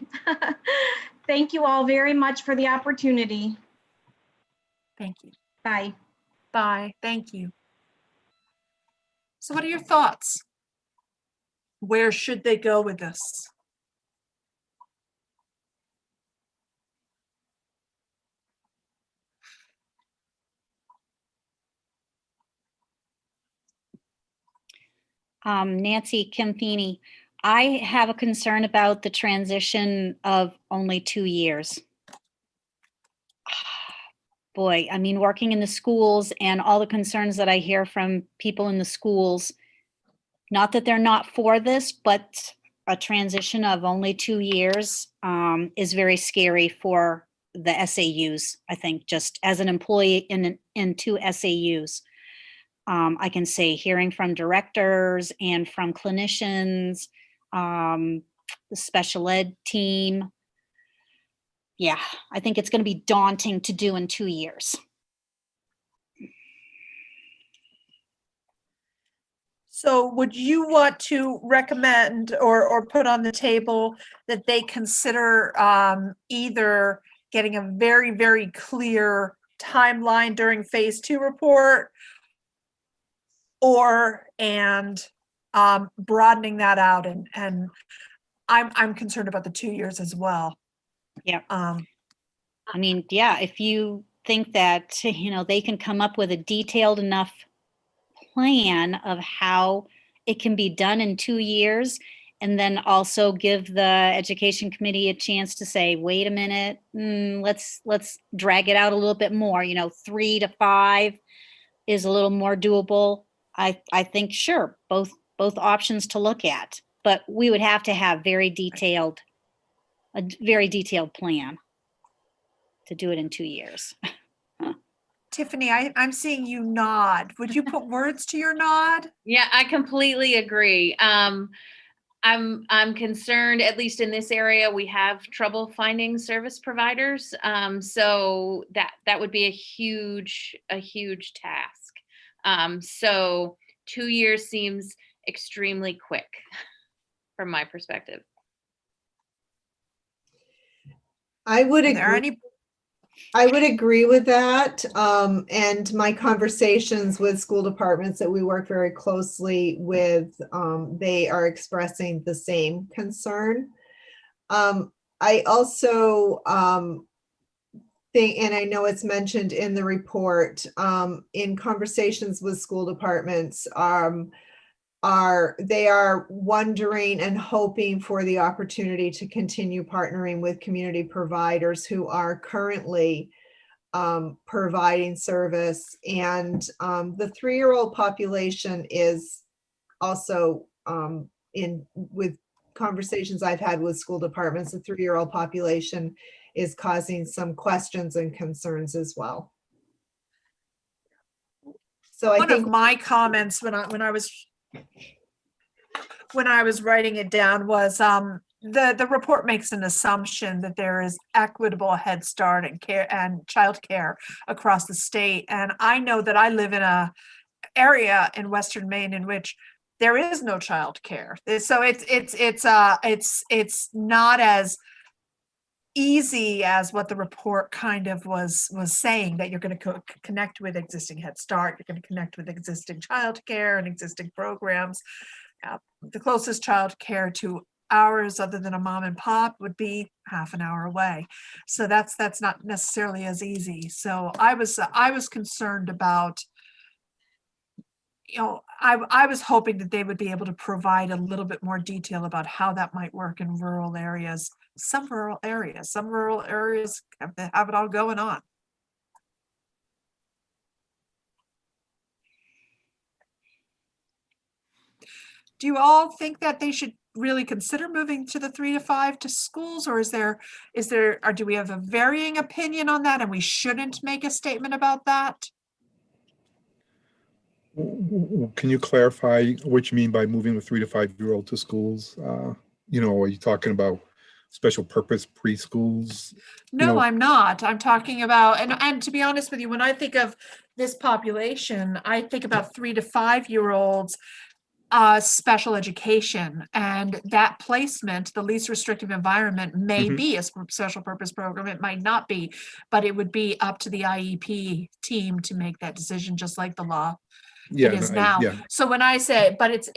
Thank you all very much for the opportunity. Thank you. Bye. Bye. Thank you. So what are your thoughts? Where should they go with this? Nancy Kimfini, I have a concern about the transition of only 2 years. Boy, I mean, working in the schools and all the concerns that I hear from people in the schools, not that they're not for this, but a transition of only 2 years is very scary for the SAUs, I think, just as an employee in 2 SAUs. I can say hearing from directors and from clinicians, the special ed team, yeah, I think it's going to be daunting to do in 2 years. So would you want to recommend or put on the table that they consider either getting a very, very clear timeline during phase 2 report and broadening that out, and I'm concerned about the 2 years as well. Yeah. I mean, yeah, if you think that, they can come up with a detailed enough plan of how it can be done in 2 years, and then also give the education committee a chance to say, wait a minute, let's drag it out a little bit more, 3 to 5 is a little more doable. I think, sure, both options to look at, but we would have to have a very detailed plan to do it in 2 years. Tiffany, I'm seeing you nod. Would you put words to your nod? Yeah, I completely agree. I'm concerned, at least in this area, we have trouble finding service providers. So that would be a huge task. So 2 years seems extremely quick from my perspective. I would Are there agree. any? I would agree with that. And my conversations with school departments that we work very closely with, they are expressing the same concern. I also think, and I know it's mentioned in the report, in conversations with school departments, they are wondering and hoping for the opportunity to continue partnering with community providers who are currently providing service. And the 3-year-old population is also with conversations I've had with school departments, the 3-year-old population is causing some questions and concerns as well. So I think One of my comments when I was writing it down was the report makes an assumption that there is equitable Head Start and care and child care across the state. And I know that I live in a area in Western Maine in which there is no child care. So it's not as easy as what the report kind of was saying, that you're going to connect with existing Head Start, you're going to connect with existing child care and existing programs. The closest child care to ours, other than a mom and pop, would be half an hour away. So that's not necessarily as easy. So I was concerned about, I was hoping that they would be able to provide a little bit more detail about how that might work in rural areas. Some rural areas have it all going on. Do you all think that they should really consider moving to the 3 to 5 to schools, or or do we have a varying opinion on that and we shouldn't make a statement about that? Can you clarify what you mean by moving the 3 to 5-year-old to schools? Are you talking about special purpose preschools? No, I'm not. I'm talking about, and to be honest with you, when I think of this population, I think about 3 to 5-year-olds, special education, and that placement, the least restrictive environment, may be a special purpose program. It might not be, but it would be up to the IEP team to make that decision, just like the law it is now. So when I say, but it's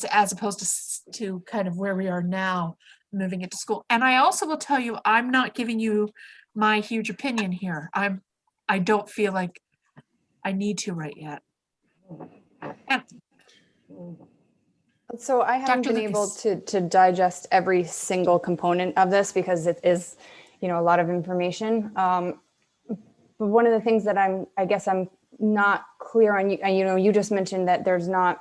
as opposed to kind of where we are now, moving it to school. And I also will tell you, I'm not giving you my huge opinion here. I don't feel like I need to right yet. So I haven't been able to digest every single component of this because it is, a lot of information. But one of the things that I guess I'm not clear on, you just mentioned that there's not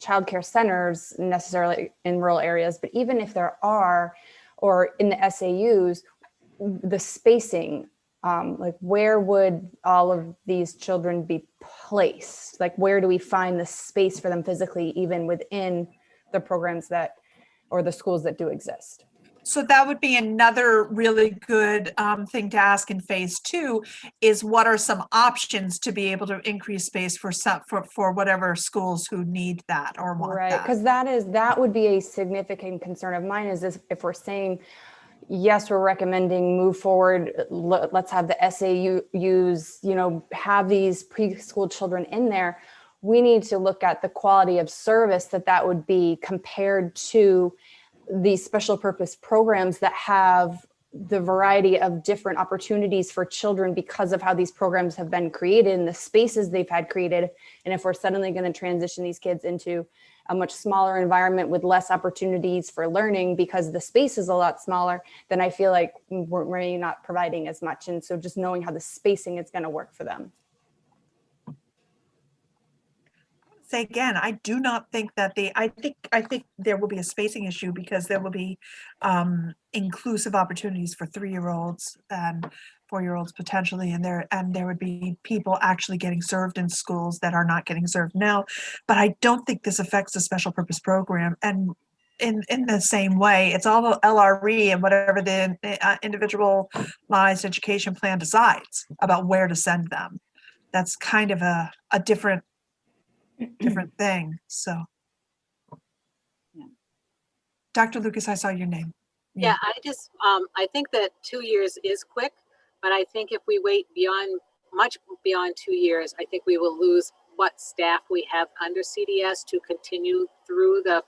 childcare centers necessarily in rural areas, but even if there are, or in the SAUs, the spacing, like where would all of these children be placed? Like where do we find the space for them physically, even within the programs or the schools that do exist? So that would be another really good thing to ask in phase 2 is what are some options to be able to increase space for whatever schools who need that or want Right, that. because that would be a significant concern of mine, is this, if we're saying, yes, we're recommending move forward, let's have the SAUs, have these preschool children in there, we need to look at the quality of service that would be compared to these special purpose programs that have the variety of different opportunities for children because of how these programs have been created and the spaces they've had created. And if we're suddenly going to transition these kids into a much smaller environment with less opportunities for learning because the space is a lot smaller, then I feel like we're really not providing as much. And so just knowing how the spacing is going to work for them. Say again, I do not think that I think there will be a spacing issue because there will be inclusive opportunities for 3-year-olds and 4-year-olds potentially, and there would be people actually getting served in schools that are not getting served now. But I don't think this affects the special purpose program. And in the same way, it's all the LRE and whatever the individualized education plan decides about where to send them. That's kind of a different thing. So, Dr. Lucas, I saw your name. Yeah, I think that 2 years is quick, but I think if we wait much beyond 2 years, I think we will lose what staff we have under CDS to continue through a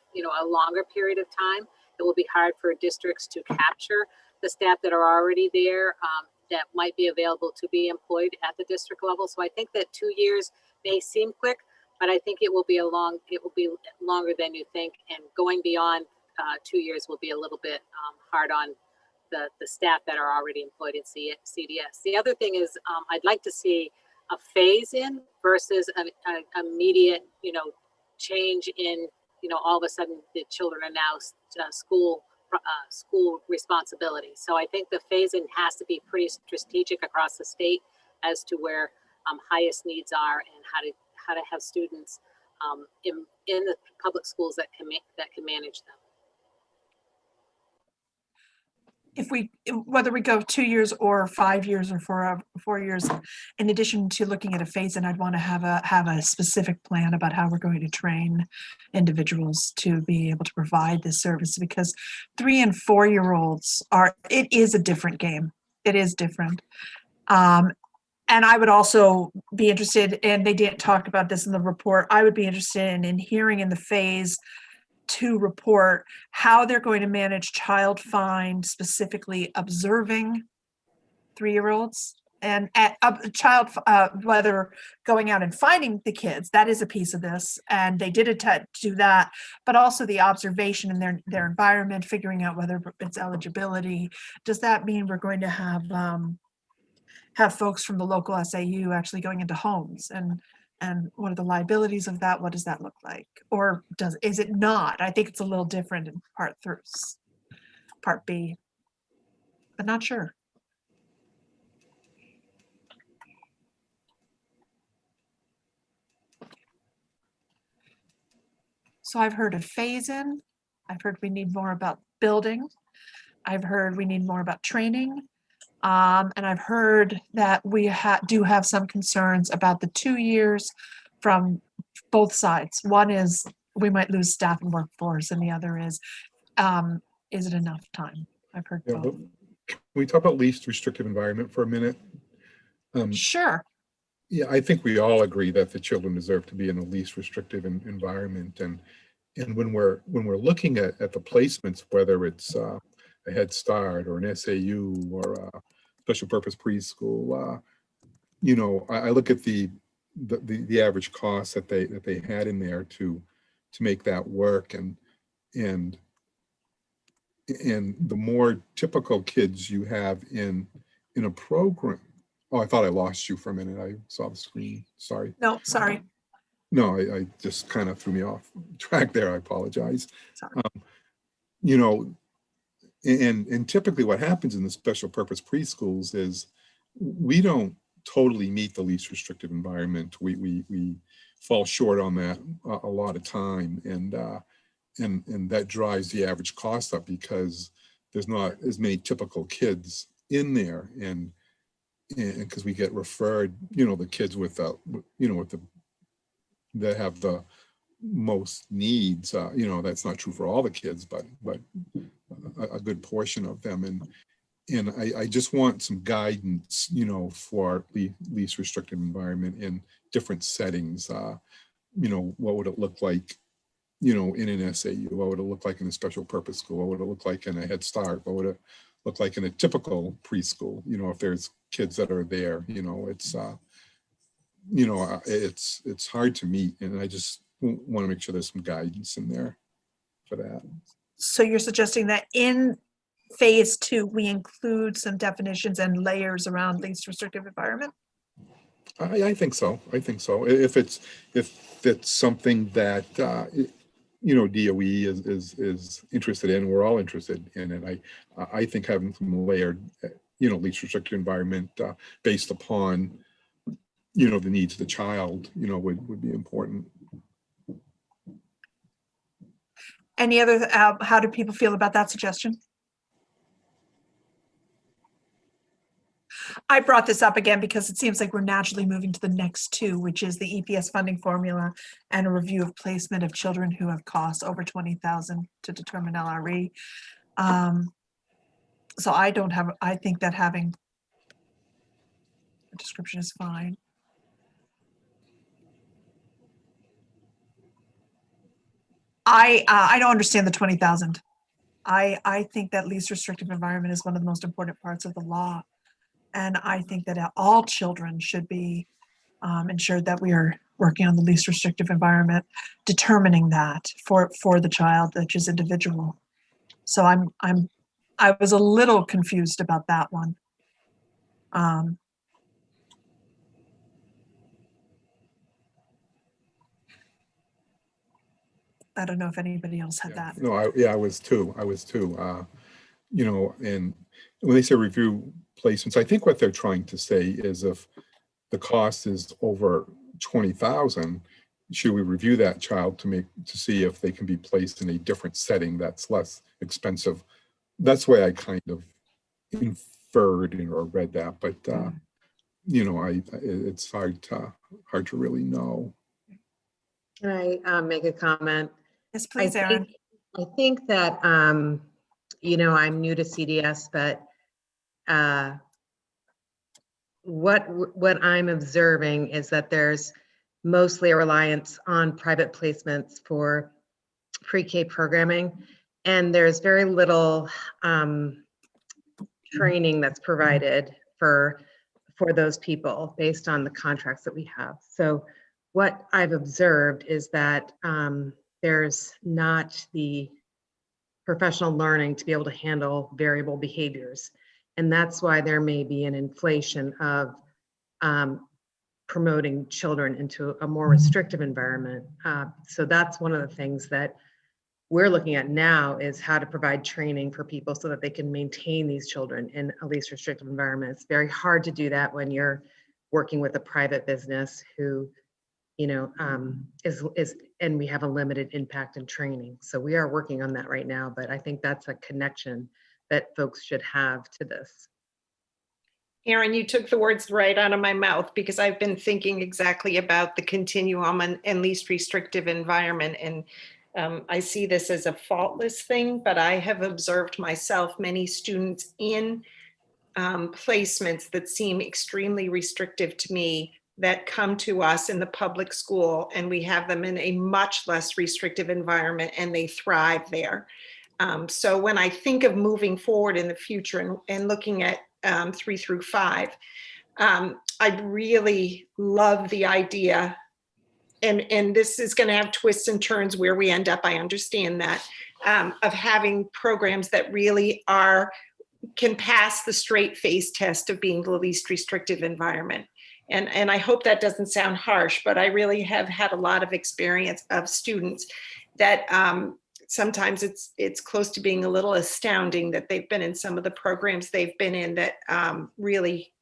longer period of time. It will be hard for districts to capture the staff that are already there that might be available to be employed at the district level. So I think that 2 years may seem quick, but I think it will be longer than you think, and going beyond 2 years will be a little bit hard on the staff that are already employed in CDS. The other thing is I'd like to see a phase in versus an immediate, change in, all of a sudden the children are now school responsibility. So I think the phase in has to be pretty strategic across the state as to where highest needs are and how to have students in the public schools that can manage them. Whether we go 2 years or 5 years or 4 years, in addition to looking at a phase, and I'd want to have a specific plan about how we're going to train individuals to be able to provide this service, because 3 and 4-year-olds it is a different game. It is different. And I would also be interested, and they didn't talk about this in the report, I would be interested in hearing in the phase 2 report how they're going to manage child find, specifically observing 3-year-olds and child, whether going out and finding the kids, that is a piece of this, and they did do that, but also the observation in their environment, figuring out whether it's eligibility. Does that mean we're going to have folks from the local SAU actually going into homes, and what are the liabilities of that? What does that look like? Or is it not? I think it's a little different in part B, but not sure. So I've heard of phase in. I've heard we need more about building. I've heard we need more about training. And I've heard that we do have some concerns about the 2 years from both sides. One is we might lose staff and workforce, and the other is it enough time? I've heard both. Can we talk about least restrictive environment for a minute? Sure. Yeah, I think we all agree that the children deserve to be in the least restrictive environment, and when we're looking at the placements, whether it's a Head Start or an SAU or a special purpose preschool, I look at the average cost that they had in there to make that work, and the more typical kids you have in a program. Oh, I thought I lost you for a minute. I saw the screen. Sorry. No, sorry. No, I just kind of threw me off track there. I apologize. Sorry. And typically what happens in the special purpose preschools is we don't totally meet the least restrictive environment. We fall short on that a lot of time, and that drives the average cost up because there's not as many typical kids in there, and because we get referred, the kids with that have the most needs, that's not true for all the kids, but a good portion of them. And I just want some guidance, for the least restrictive environment in different settings. What would it look like, in an SAU? What would it look like in a special purpose school? What would it look like in a Head Start? What would it look like in a typical preschool? If there's kids that are there, it's hard to meet, and I just want to make sure there's some guidance in there for that. So you're suggesting that in phase 2, we include some definitions and layers around least restrictive environment? I think so. If it's something that DOE is interested in, we're all interested in it. I think having some layered, least restrictive environment based upon the needs of the child, would be important. Any other, how do people feel about that suggestion? I brought this up again because it seems like we're naturally moving to the next 2, which is the EPS funding formula and a review of placement of children who have costs over $20,000 to determine LRE. So I think that having a description is fine. I don't understand the 20,000. I think that least restrictive environment is one of the most important parts of the law. And I think that all children should be ensured that we are working on the least restrictive environment, determining that for the child, which is individual. So I was a little confused about that one. I don't know if anybody else had that. No, I was too. And when they say review placements, I think what they're trying to say is if the cost is over 20,000, should we review that child to see if they can be placed in a different setting that's less expensive? That's the way I kind of inferred or read that, but it's hard to really know. Can I make a comment? Yes, please, Erin. I think that, I'm new to CDS, but what I'm observing is that there's mostly a reliance on private placements for pre-K programming, and there's very little training that's provided for those people based on the contracts that we have. So what I've observed is that there's not the professional learning to be able to handle variable behaviors. And that's why there may be an inflation of promoting children into a more restrictive environment. So that's one of the things that we're looking at now, is how to provide training for people so that they can maintain these children in a least restrictive environment. It's very hard to do that when you're working with a private business who is and we have a limited impact in training. So we are working on that right now, but I think that's a connection that folks should have to this. Erin, you took the words right out of my mouth, because I've been thinking exactly about the continuum and least restrictive environment. And I see this as a faultless thing, but I have observed myself many students in placements that seem extremely restrictive to me that come to us in the public school, and we have them in a much less restrictive environment and they thrive there. So when I think of moving forward in the future and looking at 3 through 5, I really love the idea, and this is going to have twists and turns where we end up, I understand that, of having programs that really can pass the straight face test of being the least restrictive environment. And I hope that doesn't sound harsh, but I really have had a lot of experience of students that sometimes it's close to being a little astounding that they've been in some of the programs they've been in that really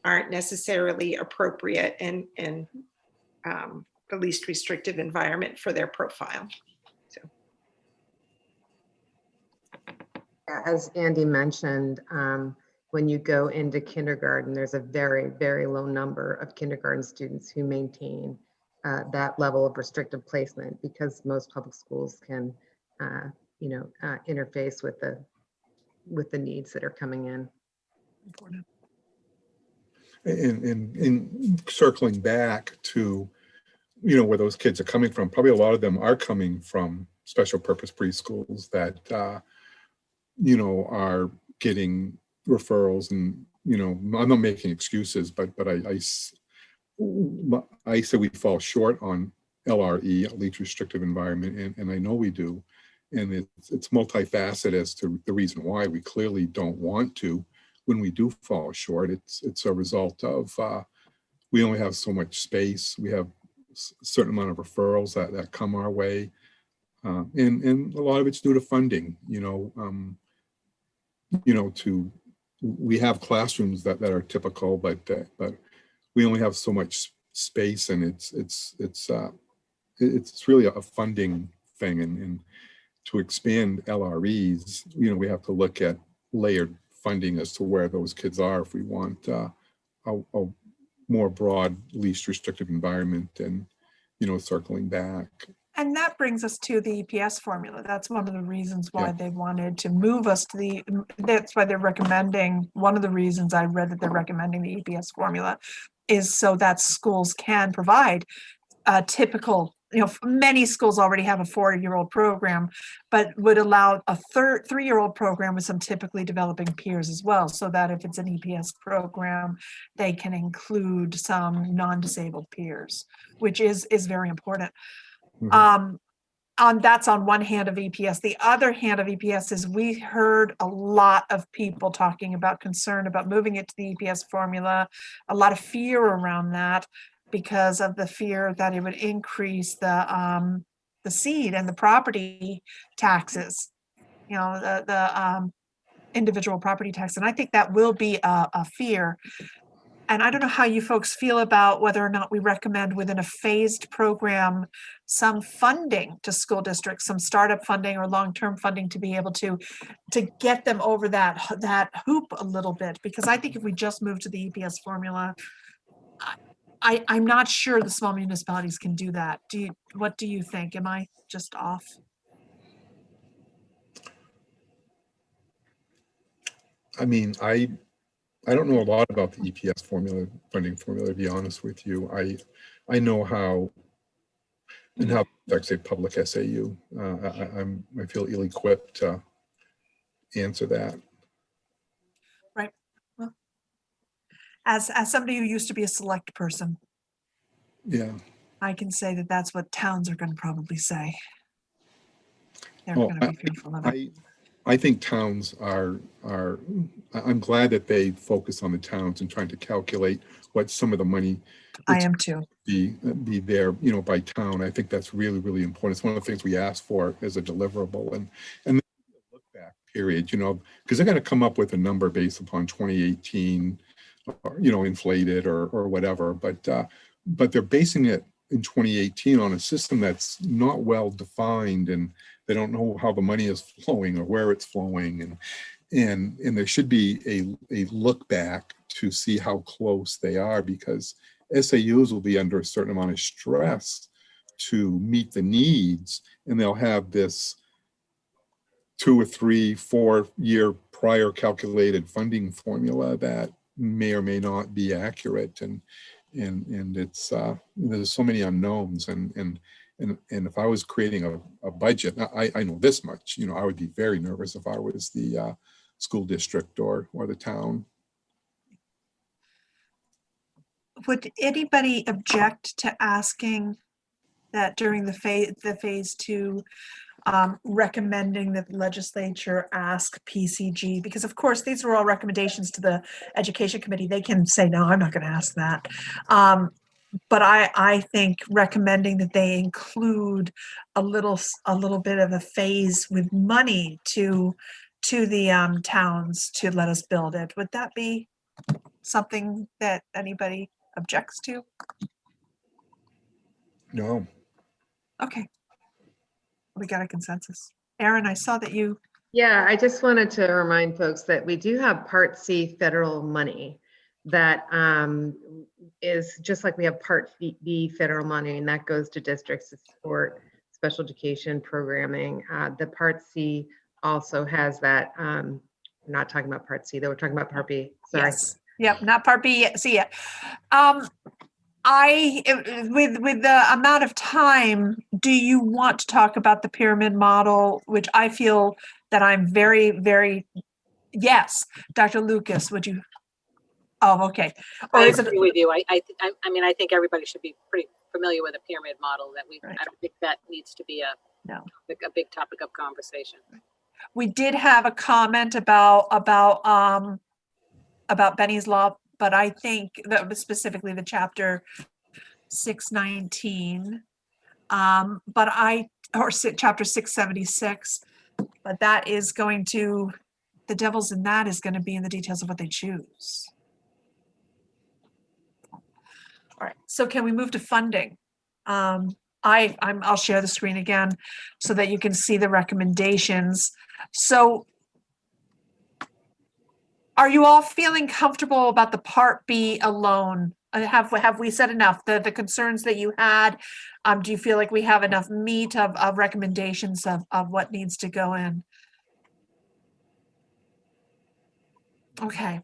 aren't necessarily appropriate and the least restrictive environment for their profile. So. As Andy mentioned, when you go into kindergarten, there's a very, very low number of kindergarten students who maintain that level of restrictive placement because most public schools can, interface with the needs that are coming in. And circling back to, where those kids are coming from, probably a lot of them are coming from special purpose preschools that, are getting referrals and, I'm not making excuses, but I say we fall short on LRE, least restrictive environment, and I know we do. And it's multifaceted as to the reason why we clearly don't want to. When we do fall short, it's a result of we only have so much space. We have a certain amount of referrals that come our way, and a lot of it's due to funding. We have classrooms that are typical, but we only have so much space, and it's really a funding thing. And to expand LREs, we have to look at layered funding as to where those kids are if we want a more broad, least restrictive environment. And circling back. And that brings us to the EPS formula. That's one of the reasons why they wanted to move us to that's why they're recommending, one of the reasons I read that they're recommending the EPS formula is so that schools can provide a typical, many schools already have a 4-year-old program, but would allow a 3-year-old program with some typically developing peers as well, so that if it's an EPS program, they can include some non-disabled peers, which is very important. That's on one hand of EPS. The other hand of EPS is we heard a lot of people talking about concern about moving it to the EPS formula, a lot of fear around that because of the fear that it would increase the seed and the property taxes, the individual property tax. And I think that will be a fear. And I don't know how you folks feel about whether or not we recommend within a phased program some funding to school districts, some startup funding or long-term funding to be able to get them over that hoop a little bit. Because I think if we just move to the EPS formula, I'm not sure the small municipalities can do that. What do you think? Am I just off? I mean, I don't know a lot about the EPS funding formula, to be honest with you. I know how and how it affects a public SAU. I feel ill-equipped to answer that. Right. Well, as somebody who used to be a select person, yeah, I can say that that's what towns are going to probably say. They're well, going to be fearful of it. I think towns are, I'm glad that they focus on the towns and trying to calculate what some of the money I am too. Be there, by town. I think that's really, really important. It's one of the things we ask for as a deliverable, and the look back period, because they're going to come up with a number based upon 2018, or, inflated or whatever, but they're basing it in 2018 on a system that's not well defined, and they don't know how the money is flowing or where it's flowing, and there should be a look back to see how close they are, because SAUs will be under a certain amount of stress to meet the needs, and they'll have this 2 or 3, 4 year prior calculated funding formula that may or may not be accurate, and it's there's so many unknowns, and if I was creating a budget, I know this much, I would be very nervous if I was the school district or the town. Would anybody object to asking that during the phase 2, recommending that the legislature ask PCG? Because of course, these are all recommendations to the education committee. They can say, no, I'm not going to ask that. But I think recommending that they include a little bit of a phase with money to the towns to let us build it. Would that be something that anybody objects to? No. Okay. We got a consensus. Aaron, I saw that you Yeah, I just wanted to remind folks that we do have Part C federal money that is just like we have Part B federal money, and that goes to districts to support special education programming. The Part C also has that. We're not talking about Part C, though. We're talking about Part B. Sorry. Yes. Yep, not Part B yet. See yet. With the amount of time, do you want to talk about the pyramid model, which I feel that I'm very, very, yes, Dr. Lucas, would you? Oh, okay. Or I is it? agree with you. I mean, I think everybody should be pretty familiar with a pyramid model. That Right. I don't think that needs to be a big topic of conversation. We did have a comment about Benny's Law, but I think that was specifically the chapter 619, chapter 676, but that is going to, the devil's in that is going to be in the details of what they choose. All right, so can we move to funding? I'll share the screen again so that you can see the recommendations. So are you all feeling comfortable about the Part B alone? Have we said enough? The concerns that you had, do you feel like we have enough meat of recommendations of what needs to go in? Okay.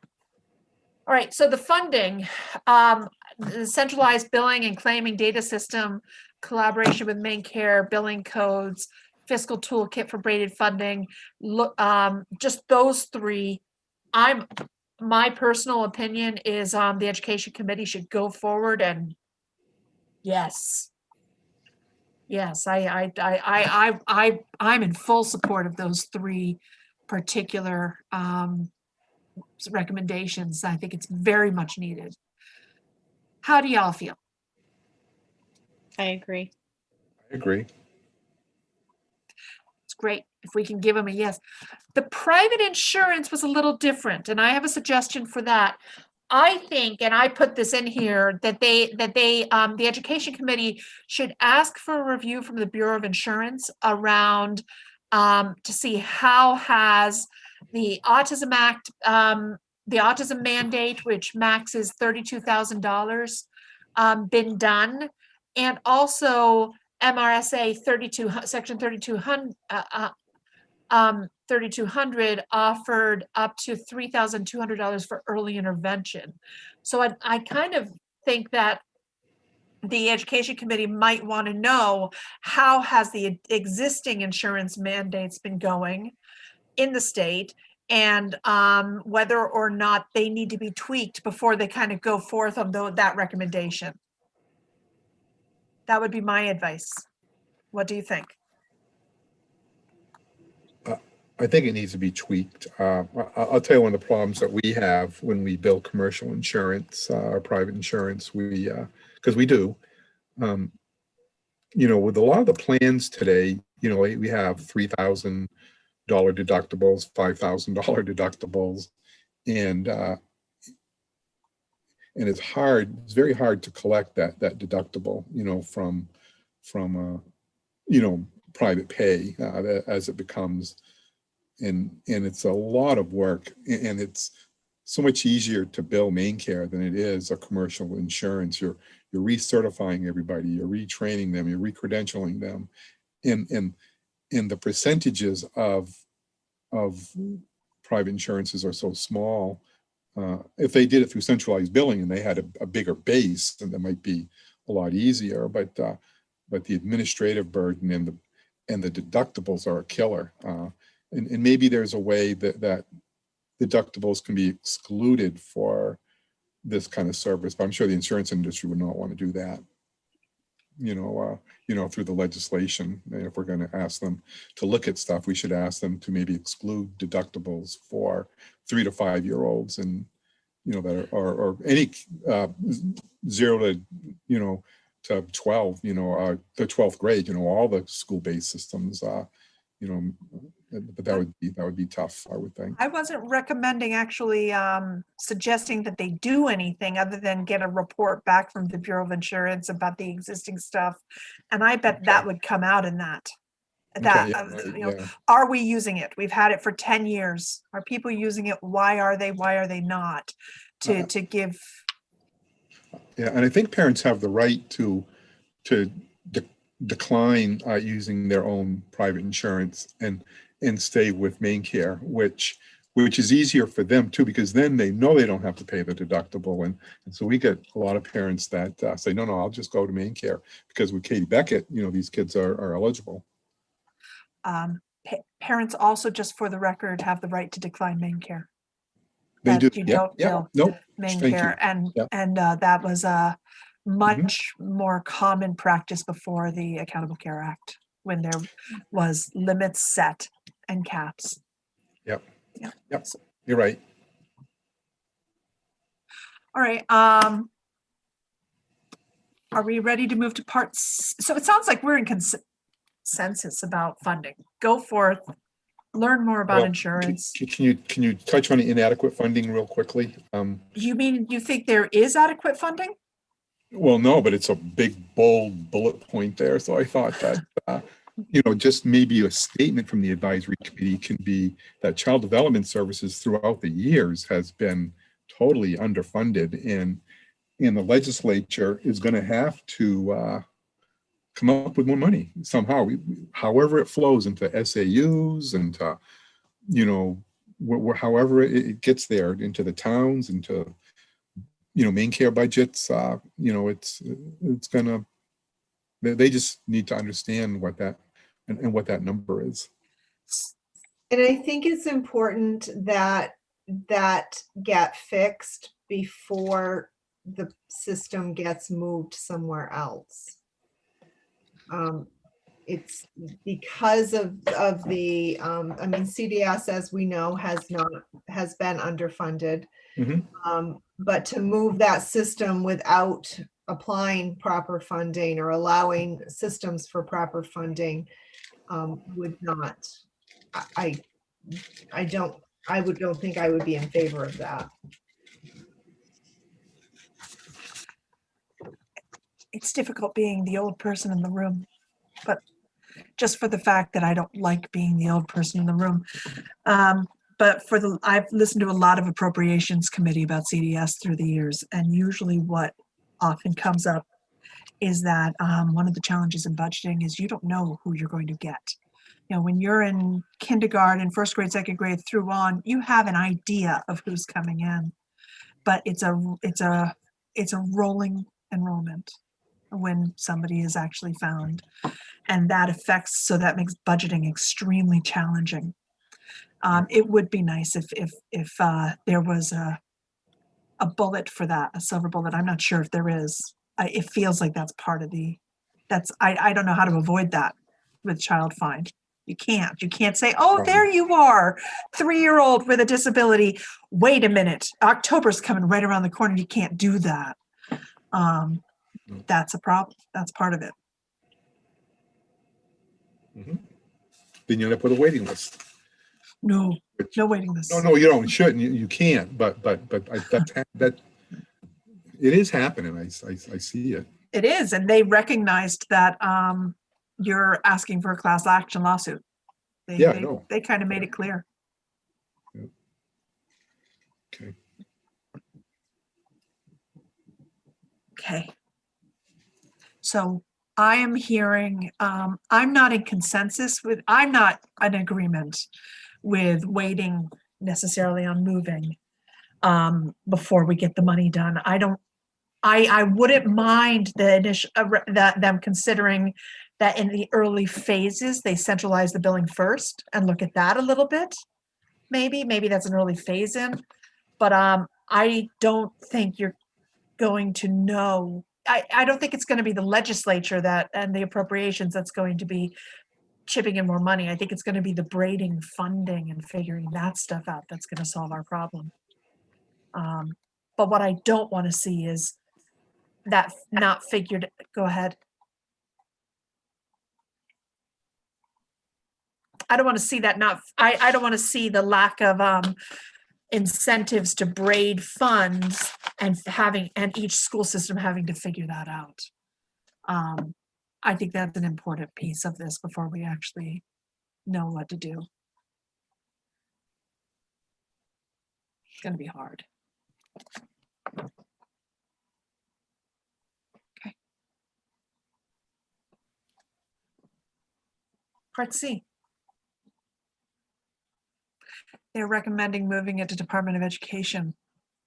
All right, so the funding, the centralized billing and claiming data system, collaboration with Maine Care, billing codes, fiscal toolkit for braided funding, just those three. My personal opinion is the education committee should go forward and yes, I'm in full support of those three particular recommendations. I think it's very much needed. How do y'all feel? I agree. I agree. It's great if we can give them a yes. The private insurance was a little different, and I have a suggestion for that. I think, and I put this in here, that the education committee should ask for a review from the Bureau of Insurance around to see how has the Autism Act, the autism mandate, which max is $32,000, been done, and also MRSA 32, section 3200 offered up to $3,200 for early intervention. So I kind of think that the education committee might want to know how has the existing insurance mandates been going in the state, and whether or not they need to be tweaked before they kind of go forth on that recommendation. That would be my advice. What do you think? I think it needs to be tweaked. I'll tell you one of the problems that we have when we bill commercial insurance or private insurance, because we do, with a lot of the plans today, we have $3,000 deductibles, $5,000 deductibles, and it's very hard to collect that deductible, from private pay as it becomes. And it's a lot of work, and it's so much easier to bill Maine Care than it is a commercial insurance. You're recertifying everybody, you're retraining them, you're recredentialing them, and the percentages of private insurances are so small. If they did it through centralized billing and they had a bigger base, then that might be a lot easier. But the administrative burden and the deductibles are a killer. And maybe there's a way that deductibles can be excluded for this kind of service, but I'm sure the insurance industry would not want to do that. Through the legislation, if we're going to ask them to look at stuff, we should ask them to maybe exclude deductibles for 3 to 5 year olds, and that are or any 0 to 12, the 12th grade, all the school-based systems, but that would be tough, I would think. I wasn't recommending actually suggesting that they do anything other than get a report back from the Bureau of Insurance about the existing stuff. And I bet that would come out in that. that, Okay, yeah. are we using it? We've had it for 10 years. Are people using it? Why are they not? To give. Yeah, and I think parents have the right to decline using their own private insurance and stay with main care, which is easier for them too, because then they know they don't have to pay the deductible. And so we get a lot of parents that say, no, I'll just go to main care, because with Katie Beckett, these kids are eligible. Parents also, just for the record, have the right to decline main care. They do. You Yeah, don't bill Nope. main Thank care. you. And that was a much more common practice before the Accountable Care Act, when there was limits set and caps. Yep. You're right. All right. Are we ready to move to parts? So it sounds like we're in consensus about funding. Go forth, learn more about Well, insurance. Can you touch on the inadequate funding real quickly? You think there is adequate funding? Well, no, but it's a big, bold bullet point there. So I thought that, just maybe a statement from the advisory committee can be that child development services throughout the years has been totally underfunded, and the legislature is going to have to come up with more money somehow, however it flows into SAUs and, however it gets there, into the towns, into main care budgets. It's gonna, they just need to understand what that and what that number is. And I think it's important that get fixed before the system gets moved somewhere else. It's because of the CDS, as we know, has been underfunded. But to move that system without applying proper funding or allowing systems for proper funding would not. I don't think I would be in favor of that. It's difficult being the old person in the room, but just for the fact that I don't like being the old person in the room. But I've listened to a lot of appropriations committee about CDS through the years, and usually what often comes up is that one of the challenges in budgeting is you don't know who you're going to get. When you're in kindergarten, first grade, second grade through on, you have an idea of who's coming in, but it's a rolling enrollment when somebody is actually found, and that makes budgeting extremely challenging. It would be nice if there was a bullet for that, a silver bullet. I'm not sure if there is. It feels like that's part of I don't know how to avoid that with child find. You can't say, oh, there you are, 3-year-old with a disability. Wait a minute, October's coming right around the corner. You can't do that. That's a problem. That's part of it. Then you end up with a waiting list. No waiting list. No, you don't. You shouldn't. You can't. But that it is happening. I see it. It is, and they recognized that you're asking for a class action lawsuit. They kind of made it clear. Yeah. Okay. Okay. So I am hearing, I'm not in agreement with waiting necessarily on moving before we get the money done. I wouldn't mind them considering that in the early phases, they centralize the billing first and look at that a little bit. Maybe that's an early phase in, but I don't think you're going to know. I don't think it's going to be the legislature and the appropriations that's going to be chipping in more money. I think it's going to be the braiding funding and figuring that stuff out that's going to solve our problem. But what I don't want to see is that not figured. Go ahead. I don't want to see that I don't want to see the lack of incentives to braid funds and each school system having to figure that out. I think that's an important piece of this before we actually know what to do. It's going to be hard. Okay. Part C. They're recommending moving it to Department of Education,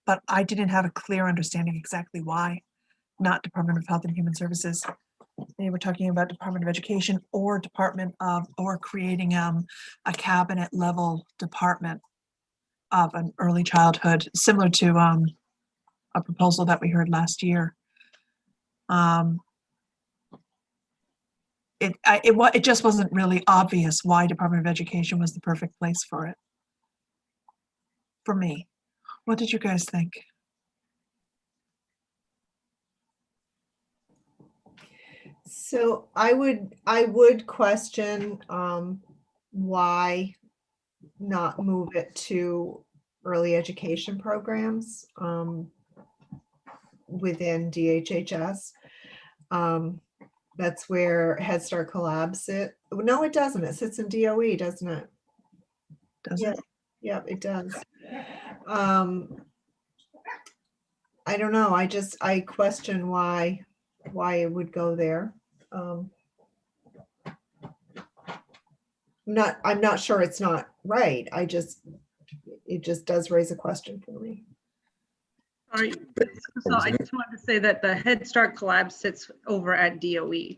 but I didn't have a clear understanding exactly why, not Department of Health and Human Services. They were talking about Department of Education or or creating a cabinet level department of an early childhood, similar to a proposal that we heard last year. It just wasn't really obvious why Department of Education was the perfect place for it. For me. What did you guys think? So I would question why not move it to early education programs within DHHS. That's where Head Start Collab sit. No, it doesn't. It sits in DOE, doesn't it? Does Yeah. it? Yeah, it does. I don't know. I question why it would go there. I'm not sure it's not right. It just does raise a question for me. Sorry, so I just wanted to say that the Head Start Collab sits over at DOE.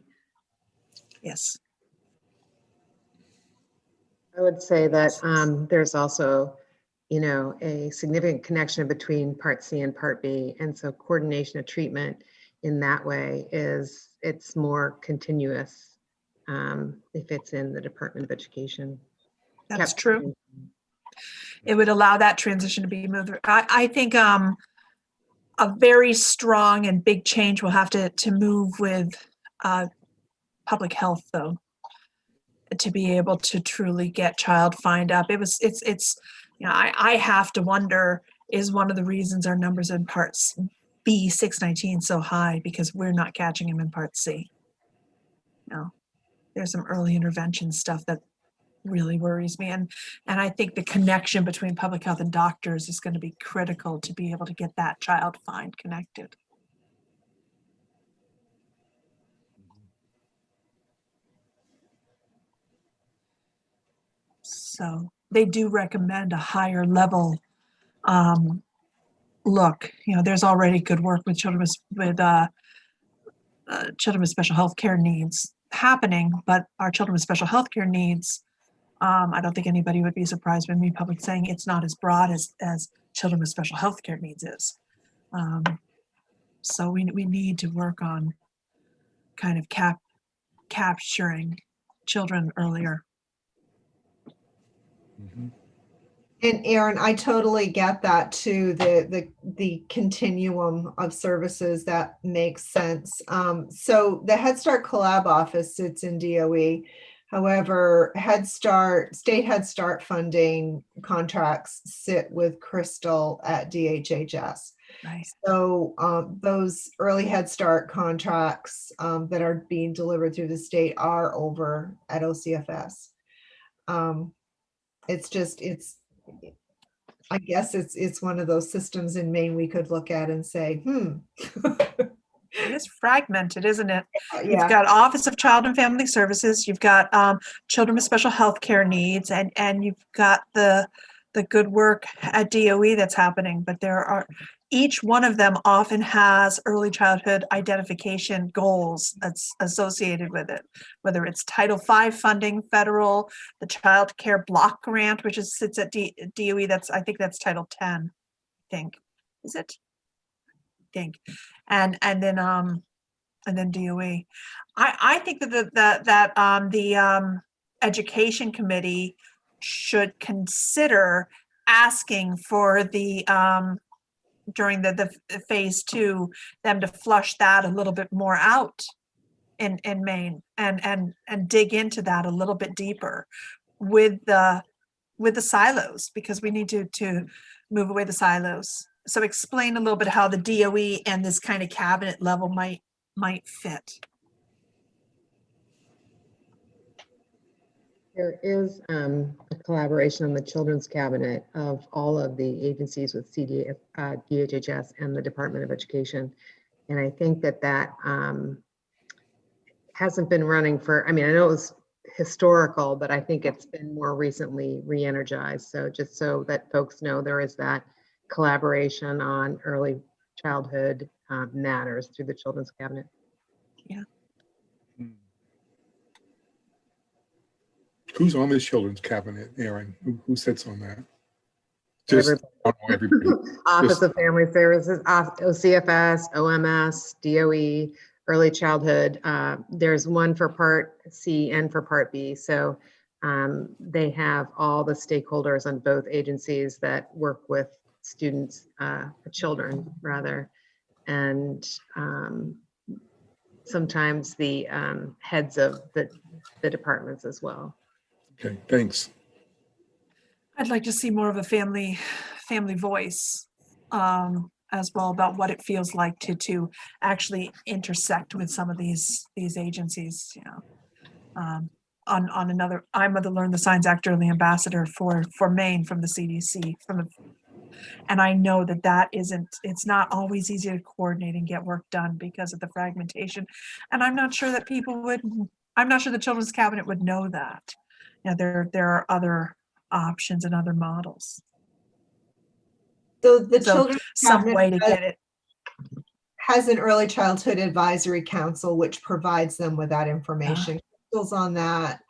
Yes. I would say that there's also, a significant connection between Part C and Part B. And so coordination of treatment in that way it's more continuous if it's in the Department of Education. That's true. It would allow that transition to be moved. I think a very strong and big change will have to move with public health, though, to be able to truly get child find up. I have to wonder, is one of the reasons our numbers in Part B 619 so high because we're not catching them in Part C. There's some early intervention stuff that really worries me. And I think the connection between public health and doctors is going to be critical to be able to get that child find connected. So they do recommend a higher level look. There's already good work with children with special health care needs happening, but our children with special health care needs, I don't think anybody would be surprised by me public saying it's not as broad as children with special health care needs is. So we need to work on kind of capturing children earlier. Mm-hmm. And Aaron, I totally get that too. The continuum of services, that makes sense. So the Head Start Collab office sits in DOE. However, state Head Start funding contracts sit with Crystal at DHHS. Right. So those early Head Start contracts that are being delivered through the state are over at OCFS. I guess it's one of those systems in Maine we could look at and say, It is fragmented, isn't it? yeah. You've got Office of Child and Family Services, you've got children with special health care needs, and you've got the good work at DOE that's happening, but each one of them often has early childhood identification goals that's associated with it, whether it's Title V funding, federal, the Child Care Block Grant, which sits at DOE. I think that's Title 10. Is it? And then DOE. I think that the Education Committee should consider asking for the during the phase 2 them to flush that a little bit more out in Maine and dig into that a little bit deeper with the silos, because we need to move away the silos. So explain a little bit how the DOE and this kind of cabinet level might fit. There is a collaboration on the Children's Cabinet of all of the agencies with DHHS and the Department of Education. And I think that hasn't been running for, I mean, I know it was historical, but I think it's been more recently re-energized. So just so that folks know, there is that collaboration on early childhood matters through the Children's Cabinet. Yeah. Who's on the Children's Cabinet, Aaron? Who sits on that? Just everybody. Office of Family Services, OCFS, OMS, DOE, early childhood. There's one for Part C and for Part B. So they have all the stakeholders on both agencies that work with students, children rather, and sometimes the heads of the departments as well. Okay, thanks. I'd like to see more of a family voice as well about what it feels like to actually intersect with some of these agencies. You know, on another, I'm the Learn the Signs Act Early Ambassador for Maine from the CDC and I know it's not always easy to coordinate and get work done because of the fragmentation. And I'm not sure that I'm not sure the Children's Cabinet would know that. You know, there are other options and other models. So the Children's some Cabinet way to get it. Has an early childhood advisory council, which provides them with that information. Crystal's on that.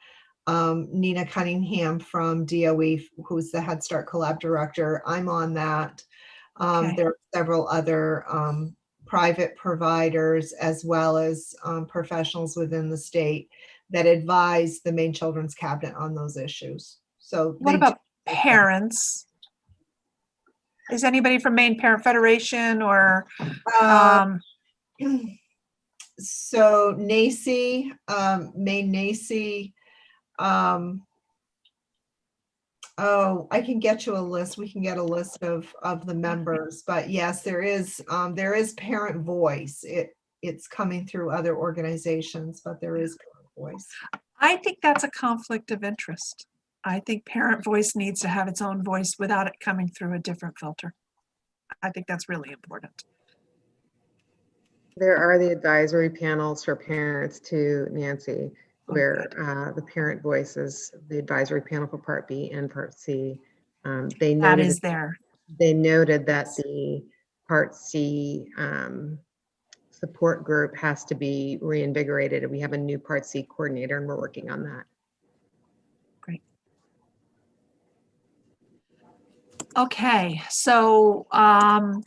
Nina Cunningham from DOE, who's the Head Start Collab director. I'm on that. Okay. There are several other private providers as well as professionals within the state that advise the Maine Children's Cabinet on those issues. So what about parents? Is anybody from Maine Parent Federation or? So NACI, Maine NACI. Oh, I can get you a list. We can get a list of the members, but yes, there is parent voice. It's coming through other organizations, but there is parent voice. I think that's a conflict of interest. I think parent voice needs to have its own voice without it coming through a different filter. I think that's really important. There are the advisory panels for parents too, Nancy, where the parent voice is the advisory panel for Part B and Part C. They noted that the Part C support group has to be reinvigorated, and we have a new Part C coordinator, and we're working on that. Great. Okay, so I'm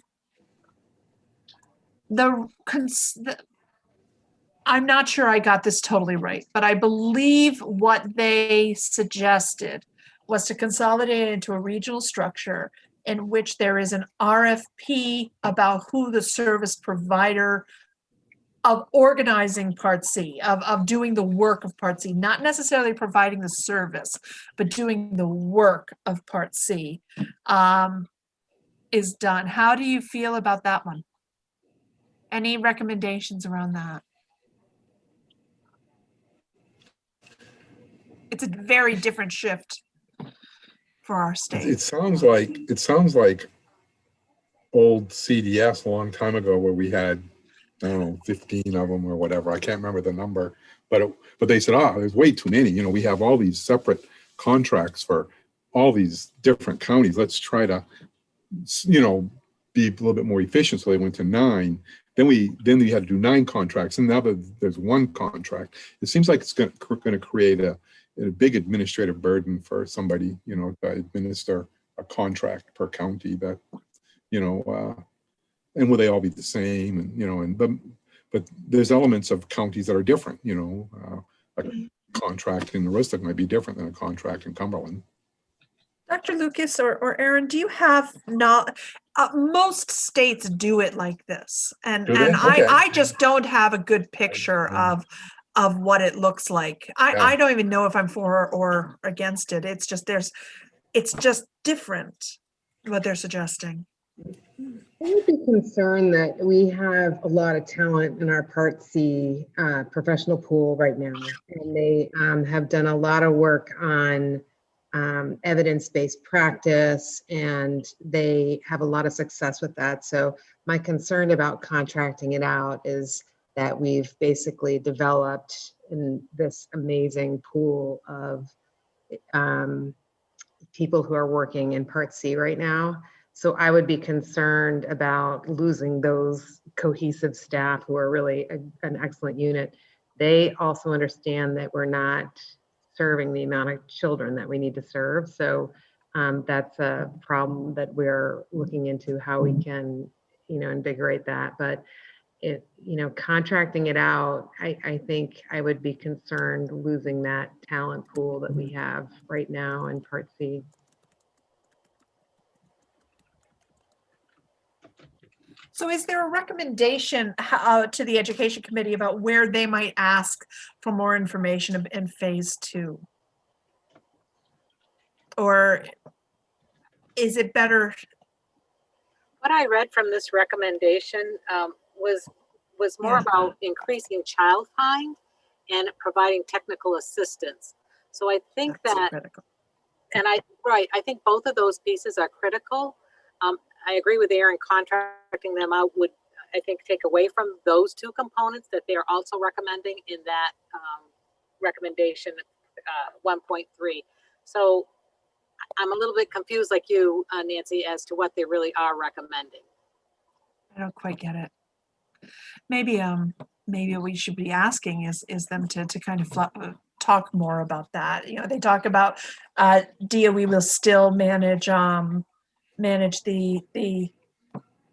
not sure I got this totally right, but I believe what they suggested was to consolidate it into a regional structure in which there is an RFP about who the service provider of organizing Part C, of doing the work of Part C, not necessarily providing the service, but doing the work of Part C is done. How do you feel about that one? Any recommendations around that? It's a very different shift for our state. It sounds like old CDS a long time ago where we had, I don't know, 15 of them or whatever. I can't remember the number, but they said, there's way too many. You know, we have all these separate contracts for all these different counties. Let's try to, you know, be a little bit more efficient. So they went to 9. Then we had to do 9 contracts, and now there's 1 contract. It seems like it's going to create a big administrative burden for somebody, you know, to administer a contract per county that, you know, and will they all be the same? And, you know, but there's elements of counties that are different, you know, a contract in Aroostook might be different than a contract in Cumberland. Dr. Lucas or Aaron, do you have most states do it like this, and Okay. I just don't have a good picture of what it looks like. I don't even know if I'm for or against it. It's just different what they're suggesting. would be concerned that we have a lot of talent in our Part C professional pool right now, and they have done a lot of work on evidence-based practice, and they have a lot of success with that. So my concern about contracting it out is that we've basically developed in this amazing pool of people who are working in Part C right now. So I would be concerned about losing those cohesive staff who are really an excellent unit. They also understand that we're not serving the amount of children that we need to serve. So that's a problem that we're looking into, how we can, invigorate that. But contracting it out, I think I would be concerned losing that talent pool that we have right now in Part C. So is there a recommendation to the Education Committee about where they might ask for more information in phase 2? Or is it better? What I read from this recommendation was more about increasing child find and providing technical assistance. So I think that, critical. and I think both of those pieces are critical. I agree with Aaron, contracting them out would, I think, take away from those two components that they're also recommending in that recommendation 1.3. So I'm a little bit confused like you, Nancy, as to what they really are recommending. I don't quite get it. Maybe we should be asking is them to kind of talk more about that. They talk about DOE will still manage the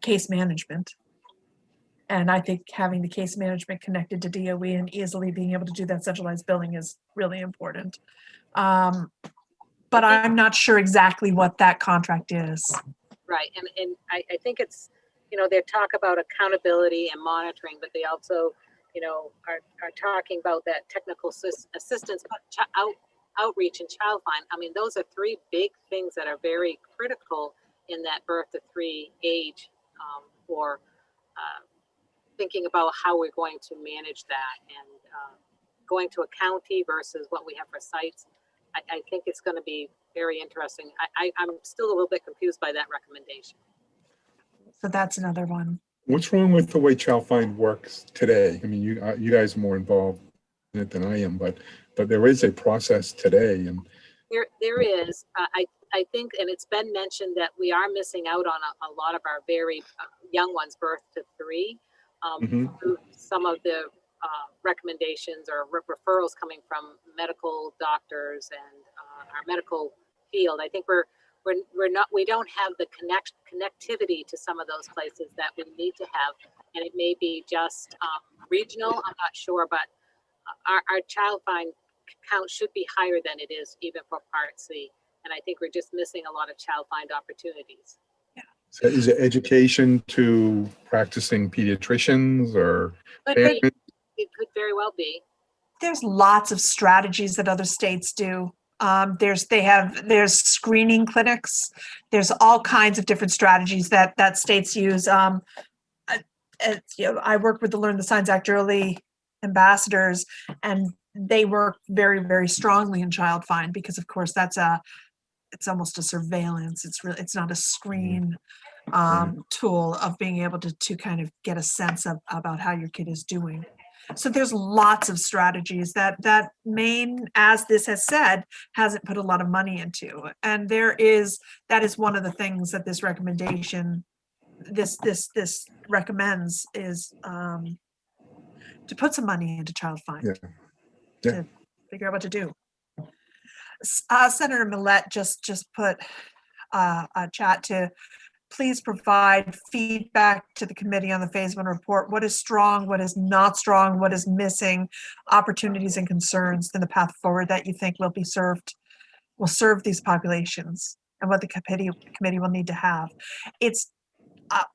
case management. And I think having the case management connected to DOE and easily being able to do that centralized billing is really important. But I'm not sure exactly what that contract is. Right, and I think it's, they talk about accountability and monitoring, but they also, are talking about that technical assistance, outreach and child find. I mean, those are three big things that are very critical in that birth to 3 age for thinking about how we're going to manage that and going to a county versus what we have for sites. I think it's going to be very interesting. I'm still a little bit confused by that recommendation. So that's another one. What's wrong with the way Child Find works today? I mean, you guys are more involved in it than I am, but there is a process today, and there is. I think, and it's been mentioned that we are missing out on a lot of our very young ones, birth to 3. Through some of the recommendations or referrals coming from medical doctors and our medical field. I think we don't have the connectivity to some of those places that we need to have, and it may be just regional. I'm not sure, but our child find count should be higher than it is even for Part C, and I think we're just missing a lot of child find opportunities. So is it education to practicing pediatricians or? It could very well be. There's lots of strategies that other states do. There's screening clinics. There's all kinds of different strategies that states use. I work with the Learn the Signs Act Early ambassadors, and they work very, very strongly in child find because, of course, it's almost a surveillance. It's not a screen tool of being able to kind of get a sense of about how your kid is doing. So there's lots of strategies that Maine, as this has said, hasn't put a lot of money into. And that is one of the things that this recommendation, this recommends is to put some money into child find, to figure out what to do. Senator Millett just put a chat to please provide feedback to the committee on the phase 1 report. What is strong, what is not strong, what is missing, opportunities and concerns, then the path forward that you think will serve these populations, and what the committee will need to have.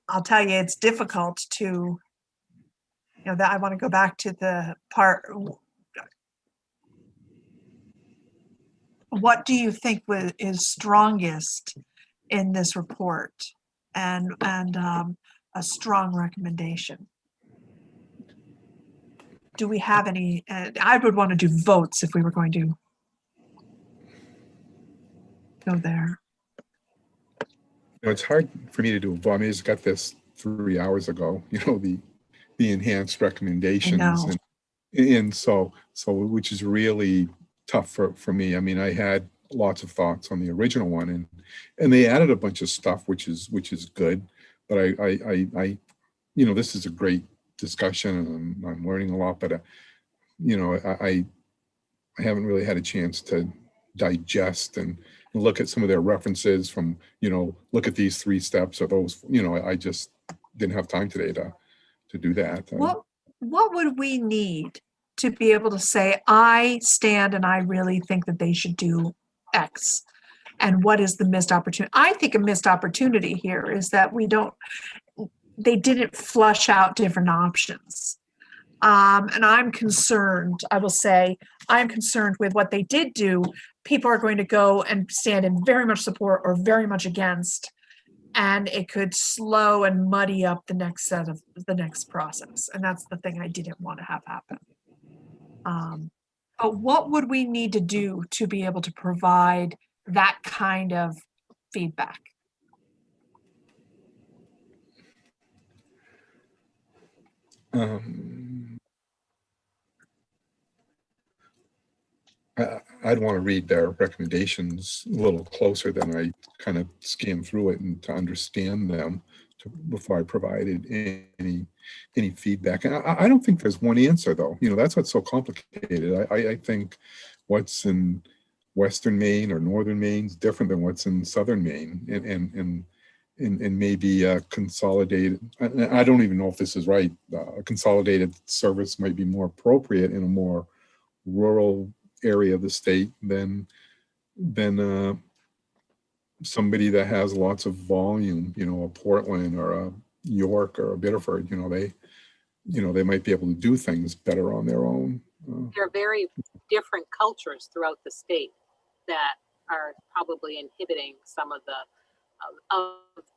I'll tell you, it's difficult to, that I want to go back to the part. What do you think is strongest in this report? and a strong recommendation. Do we have any? I would want to do votes if we were going to go there. It's hard for me to do a vote. I mean, I just got this 3 hours ago, the enhanced recommendations. And so which is really tough for me. I mean, I had lots of thoughts on the original one, and they added a bunch of stuff, which is good. But I this is a great discussion, and I'm learning a lot. But I haven't really had a chance to digest and look at some of their references from look at these 3 steps or those. I just didn't have time today to do that. What would we need to be able to say, I stand and I really think that they should do X? And what is the missed opportunity? I think a missed opportunity here is that they didn't flush out different options. And I'm concerned, I will say, I'm concerned with what they did do. People are going to go and stand in very much support or very much against, and it could slow and muddy up the next process. And that's the thing I didn't want to have happen. But what would we need to do to be able to provide that kind of feedback? I'd want to read their recommendations a little closer than I kind of scan through it and to understand them before I provided any feedback. And I don't think there's one answer, though. That's what's so complicated. I think what's in Western Maine or Northern Maine is different than what's in Southern Maine, and maybe a consolidated. I don't even know if this is right. A consolidated service might be more appropriate in a more rural area of the state than somebody that has lots of volume, a Portland or a York or a Biddeford. They might be able to do things better on their own. There are very different cultures throughout the state that are probably inhibiting some of the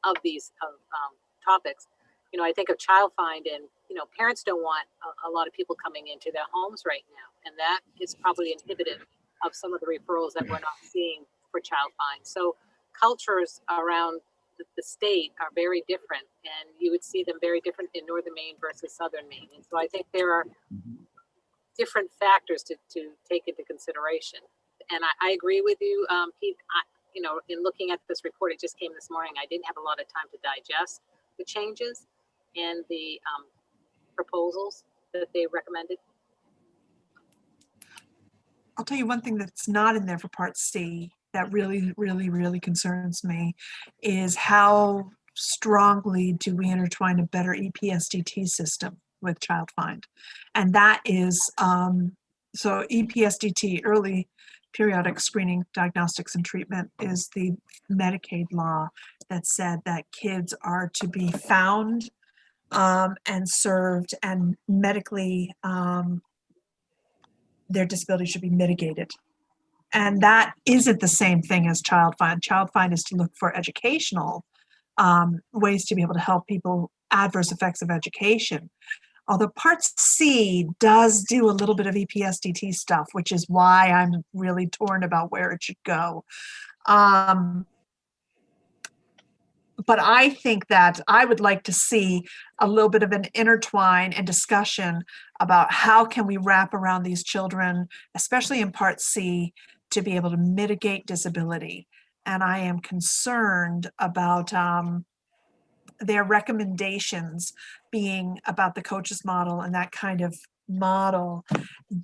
of these topics. I think of child find, and parents don't want a lot of people coming into their homes right now, and that is probably inhibitive of some of the referrals that we're not seeing for child find. So cultures around the state are very different, and you would see them very different in Northern Maine versus Southern Maine. And so I think there are different factors to take into consideration. And I agree with you, Pete. In looking at this report, it just came this morning. I didn't have a lot of time to digest the changes and the proposals that they recommended. I'll tell you one thing that's not in there for Part C that really, really, really concerns me is how strongly do we intertwine a better EPSDT system with child find. And that is, so EPSDT, early periodic screening, diagnostics, and treatment, is the Medicaid law that said that kids are to be found and served, and medically their disability should be mitigated. And that isn't the same thing as child find. Child find is to look for educational ways to be able to help people, adverse effects of education. Although Part C does do a little bit of EPSDT stuff, which is why I'm really torn about where it should go. But I think that I would like to see a little bit of an intertwine and discussion about how can we wrap around these children, especially in Part C, to be able to mitigate disability. And I am concerned about their recommendations being about the coaches model, and that kind of model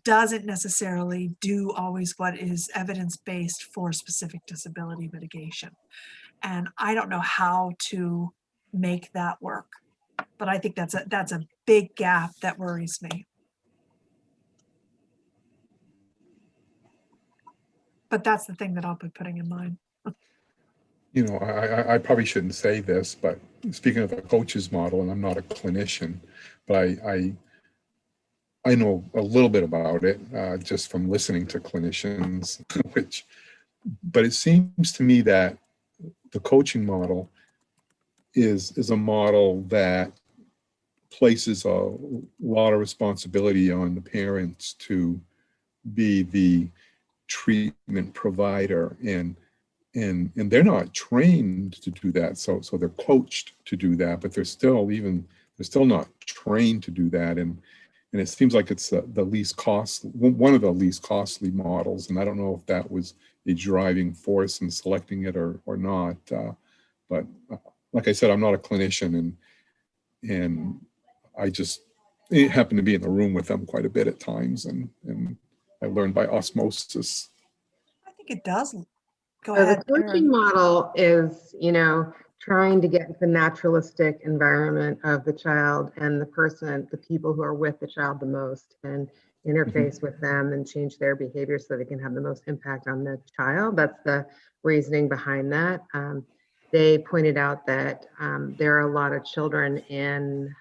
doesn't necessarily do always what is evidence-based for specific disability mitigation. And I don't know how to make that work, but I think that's a big gap that worries me. But that's the thing that I'll be putting in mind. I probably shouldn't say this, but speaking of the coaches model, and I'm not a clinician, but I know a little bit about it just from listening to clinicians, but it seems to me that the coaching model is a model that places a lot of responsibility on the parents to be the treatment provider, and they're not trained to do that. So they're coached to do that, but they're still not trained to do that. And it seems like it's the least costly, one of the least costly models. And I don't know if that was a driving force in selecting it or not. But like I said, I'm not a clinician, and I just happen to be in the room with them quite a bit at times, and I learned by osmosis. I think it does. Go So ahead, the coaching Erin. model is, trying to get the naturalistic environment of the child and the people who are with the child the most, and interface with them and change their behavior so they can have the most impact on the child. That's the reasoning behind that. They pointed out that there are a lot of children in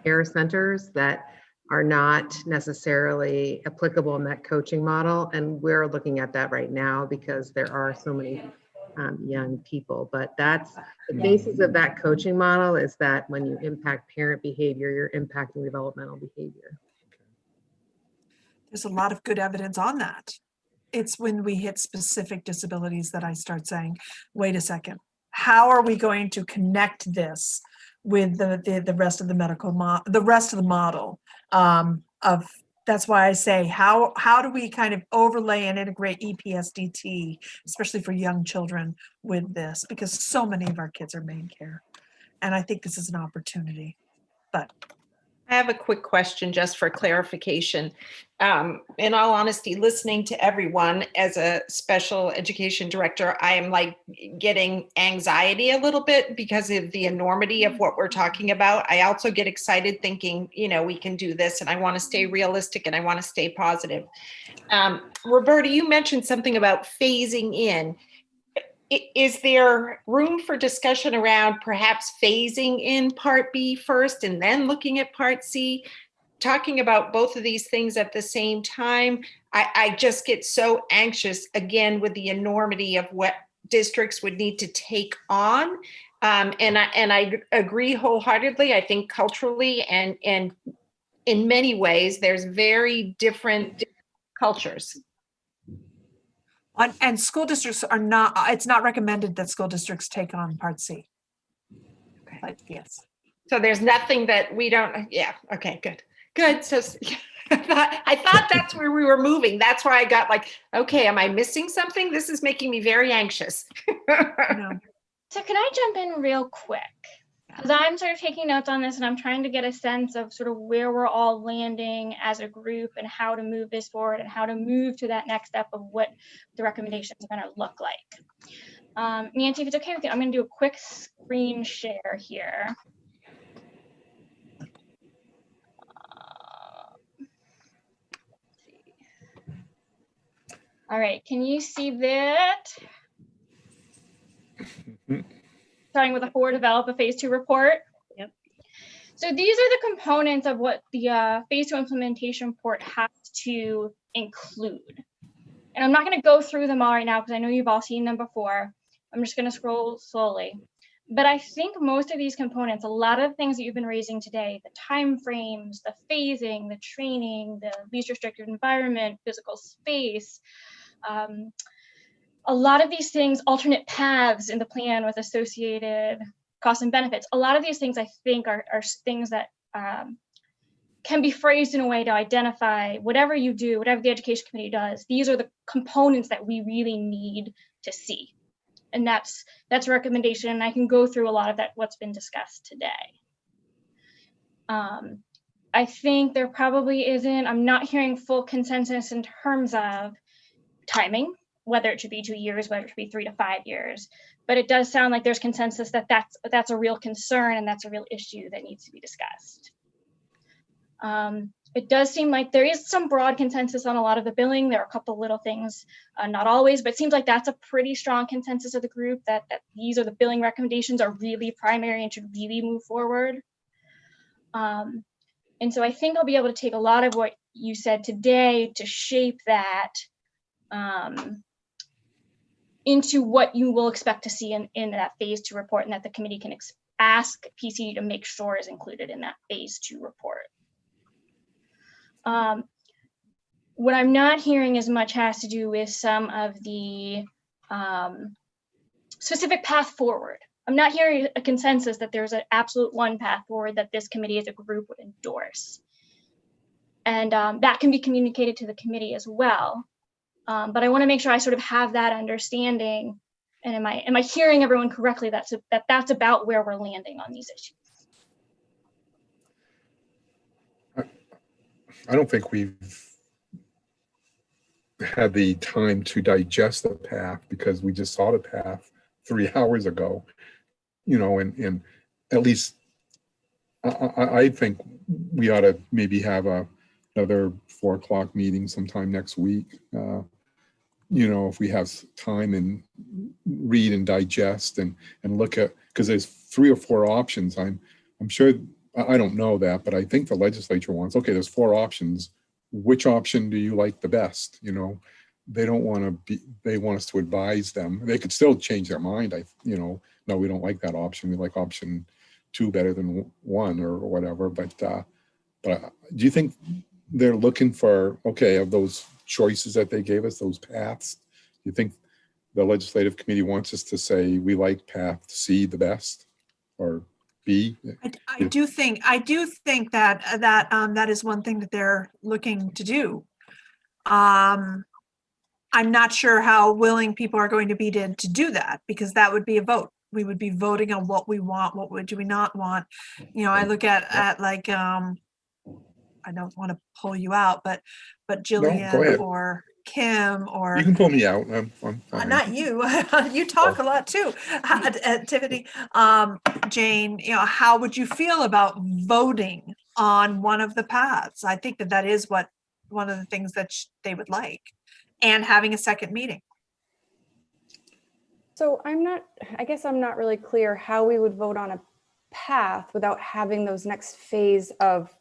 care centers that are not necessarily applicable in that coaching model. And we're looking at that right now because there are so many young people. But that's the basis of that coaching model, is that when you impact parent behavior, you're impacting developmental behavior. There's a lot of good evidence on that. It's when we hit specific disabilities that I start saying, wait a second, how are we going to connect this with the rest of the model of, that's why I say, how do we kind of overlay and integrate EPSDT, especially for young children, with this, because so many of our kids are main care. And I think this is an opportunity. But I have a quick question just for clarification. In all honesty, listening to everyone as a special education director, I am like getting anxiety a little bit because of the enormity of what we're talking about. I also get excited thinking, we can do this, and I want to stay realistic and I want to stay positive. Roberta, you mentioned something about phasing in. Is there room for discussion around perhaps phasing in Part B first and then looking at Part C? Talking about both of these things at the same time, I just get so anxious, again, with the enormity of what districts would need to take on. And I agree wholeheartedly. I think culturally and in many ways, there's very different cultures. and school districts are not, it's not recommended that school districts take on Part C. Okay. But yes. So there's nothing that we don't, yeah, okay, good. So I thought that's where we were moving. That's where I got like, okay, am I missing something? This is making me very anxious. No. So can I jump in real quick? Because I'm sort of taking notes on this and I'm trying to get a sense of sort of where we're all landing as a group and how to move this forward and how to move to that next step of what the recommendations are going to look like. Nancy, if it's okay with you, I'm going to do a quick screen share here. All right, can you see that? Starting with a 4, develop a phase 2 report. Yep. So these are the components of what the phase 2 implementation report has to include. And I'm not going to go through them all right now because I know you've all seen them before. I'm just going to scroll slowly. But I think most of these components, a lot of things that you've been raising today, the time frames, the phasing, the training, the least restricted environment, physical space, a lot of these things, alternate paths in the plan with associated costs and benefits, a lot of these things I think are things that can be phrased in a way to identify whatever you do, whatever the education committee does, these are the components that we really need to see. And that's a recommendation. And I can go through a lot of that, what's been discussed today. I think there probably isn't, I'm not hearing full consensus in terms of timing, whether it should be 2 years, whether it should be 3 to 5 years, but it does sound like there's consensus that that's a real concern and that's a real issue that needs to be discussed. It does seem like there is some broad consensus on a lot of the billing. There are a couple little things, not always, but it seems like that's a pretty strong consensus of the group that these are the billing recommendations are really primary and should really move forward. And so I think I'll be able to take a lot of what you said today to shape that into what you will expect to see in that phase 2 report and that the committee can ask PCG to make sure is included in that phase 2 report. What I'm not hearing as much has to do with some of the specific path forward. I'm not hearing a consensus that there's an absolute one path forward that this committee as a group would endorse. And that can be communicated to the committee as well. But I want to make sure I sort of have that understanding. And am I hearing everyone correctly? That's about where we're landing on these issues. I don't think we've had the time to digest the path because we just saw the path 3 hours ago, you know, and at least I think we ought to maybe have another 4 o'clock meeting sometime next week. You know, if we have time and read and digest and look at, because there's 3 or 4 options. I'm sure, I don't know that, but I think the legislature wants, okay, there's 4 options. Which option do you like the best? You know, they don't want to be, they want us to advise them. They could still change their mind. You know, no, we don't like that option. We like option 2 better than 1 or whatever. But do you think they're looking for, okay, of those choices that they gave us, those paths, do you think the legislative committee wants us to say we like path C the best or B? I do think that is one thing that they're looking to do. I'm not sure how willing people are going to be to do that, because that would be a vote. We would be voting on what we want, what do we not want. You know, I look at like, I don't want to pull you out, but Jillian or Kim or— You can pull me out. I'm fine. Not you. You talk a lot too. Tiffany, Jane, you know, how would you feel about voting on one of the paths? I think that is one of the things that they would like, and having a second meeting. So I guess I'm not really clear how we would vote on a path without having those next phase of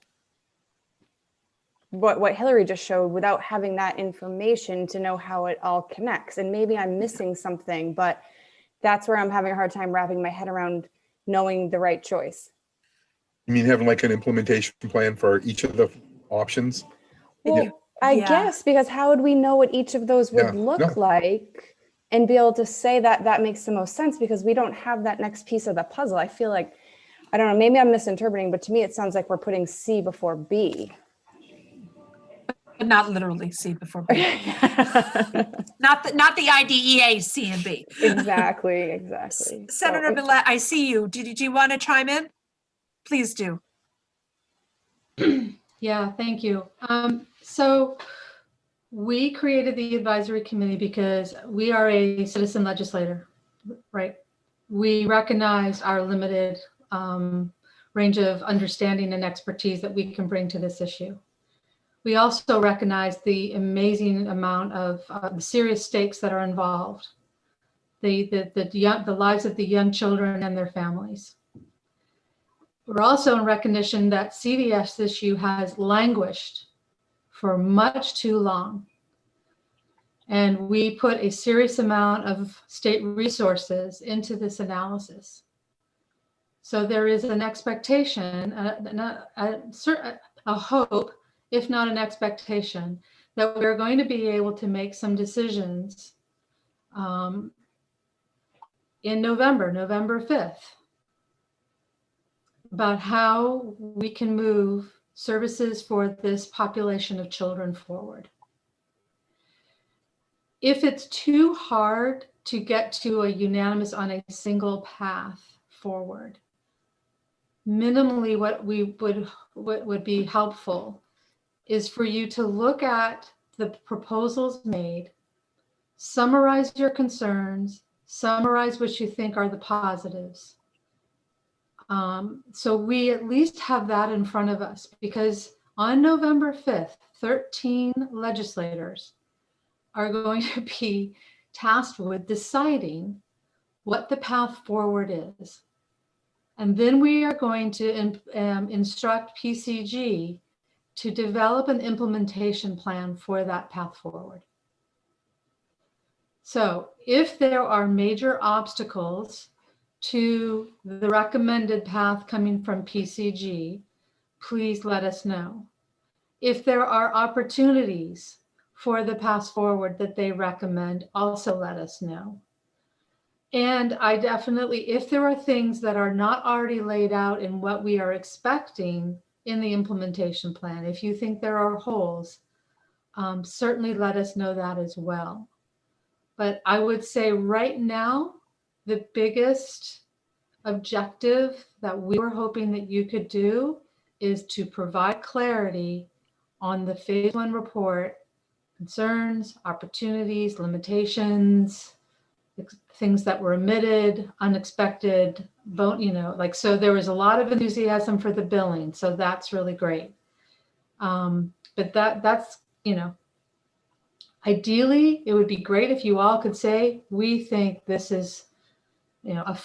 what Hillary just showed, without having that information to know how it all connects. And maybe I'm missing something, but that's where I'm having a hard time wrapping my head around knowing the right choice. You mean having like an implementation plan for each of the options? Well, I guess, because how would we know what each of those would look like and be able to say that makes the most sense, because we don't have that next piece of the puzzle. I feel like, I don't know, maybe I'm misinterpreting, but to me, it sounds like we're putting C before B. But not literally C before B. not the IDEA C and B. Exactly. Senator Millett, I see you. Do you want to chime in? Please do. Yeah, thank you. So we created the advisory committee because we are a citizen legislator, right? We recognize our limited range of understanding and expertise that we can bring to this issue. We also recognize the amazing amount of the serious stakes that are involved, the lives of the young children and their families. We're also in recognition that CVS issue has languished for much too long. And we put a serious amount of state resources into this analysis. So there is an expectation, a hope, if not an expectation, that we're going to be able to make some decisions in November 5th, about how we can move services for this population of children forward. If it's too hard to get to a unanimous on a single path forward, minimally what would be helpful is for you to look at the proposals made, summarize your concerns, summarize what you think are the positives. So we at least have that in front of us, because on November 5th, 13 legislators are going to be tasked with deciding what the path forward is. And then we are going to instruct PCG to develop an implementation plan for that path forward. So if there are major obstacles to the recommended path coming from PCG, please let us know. If there are opportunities for the path forward that they recommend, also let us know. And I definitely, if there are things that are not already laid out in what we are expecting in the implementation plan, if you think there are holes, certainly let us know that as well. But I would say right now, the biggest objective that we were hoping that you could do is to provide clarity on the phase 1 report, concerns, opportunities, limitations, things that were omitted, unexpected, so there was a lot of enthusiasm for the billing. So that's really great. But that's, ideally, it would be great if you all could say, we think this is, a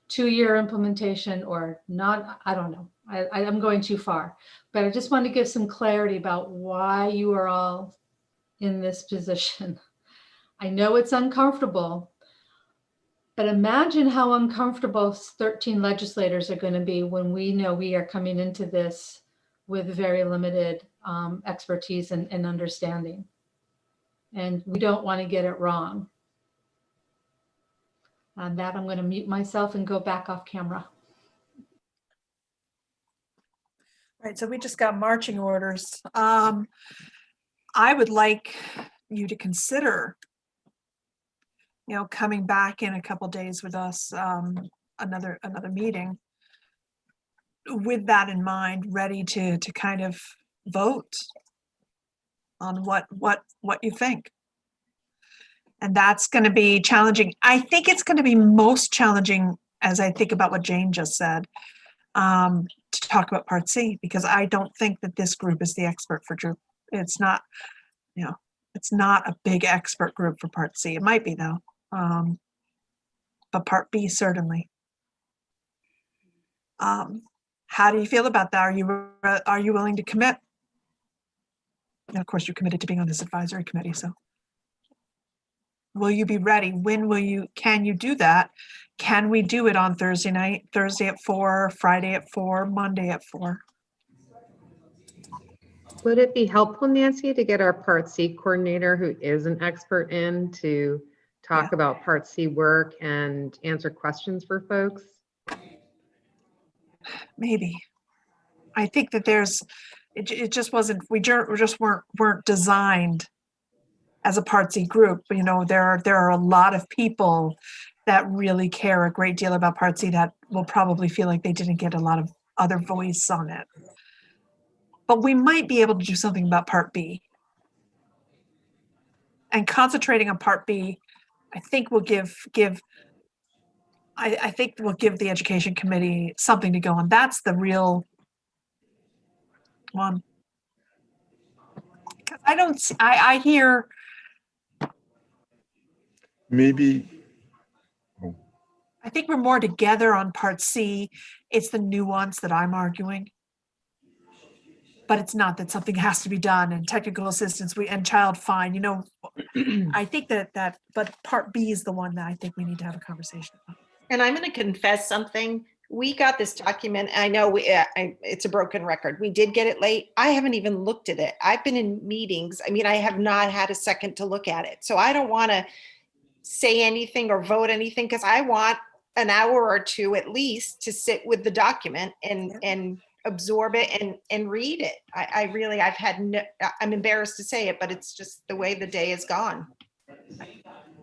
2-year implementation or not. I don't know. I'm going too far, but I just want to give some clarity about why you are all in this position. I know it's uncomfortable, but imagine how uncomfortable 13 legislators are going to be when we know we are coming into this with very limited expertise and understanding. And we don't want to get it wrong. On that, I'm going to mute myself and go back off camera. Right, so we just got marching orders. I would like you to consider, coming back in a couple days with us, another meeting. With that in mind, ready to kind of vote on what you think. And that's going to be challenging. I think it's going to be most challenging, as I think about what Jane just said, to talk about Part C, because I don't think that this group is the expert for group. It's not, it's not a big expert group for Part C. It might be though, but Part B certainly. How do you feel about that? Are you willing to commit? And of course, you're committed to being on this advisory committee. So, will you be ready? When will you? Can you do that? Can we do it on Thursday night? Thursday at 4, Friday at 4, Monday at 4. Would it be helpful, Nancy, to get our Part C coordinator, who is an expert to talk about Part C work and answer questions for folks? Maybe. I think that it just wasn't, we just weren't designed as a Part C group. There are a lot of people that really care a great deal about Part C that will probably feel like they didn't get a lot of other voice on it. But we might be able to do something about Part B. And concentrating on Part B, I think will I think will give the Education Committee something to go on. That's the real one. I hear Maybe. I think we're more together on Part C. It's the nuance that I'm arguing. But it's not that something has to be done, and technical assistance and child fine. I think that but Part B is the one that I think we need to have a conversation about. And I'm going to confess something. We got this document. I know it's a broken record. We did get it late. I haven't even looked at it. I've been in meetings. I have not had a second to look at it. So I don't want to say anything or vote anything, because I want an hour or two at least to sit with the document and absorb it and read it. I'm embarrassed to say it, but it's just the way the day has gone.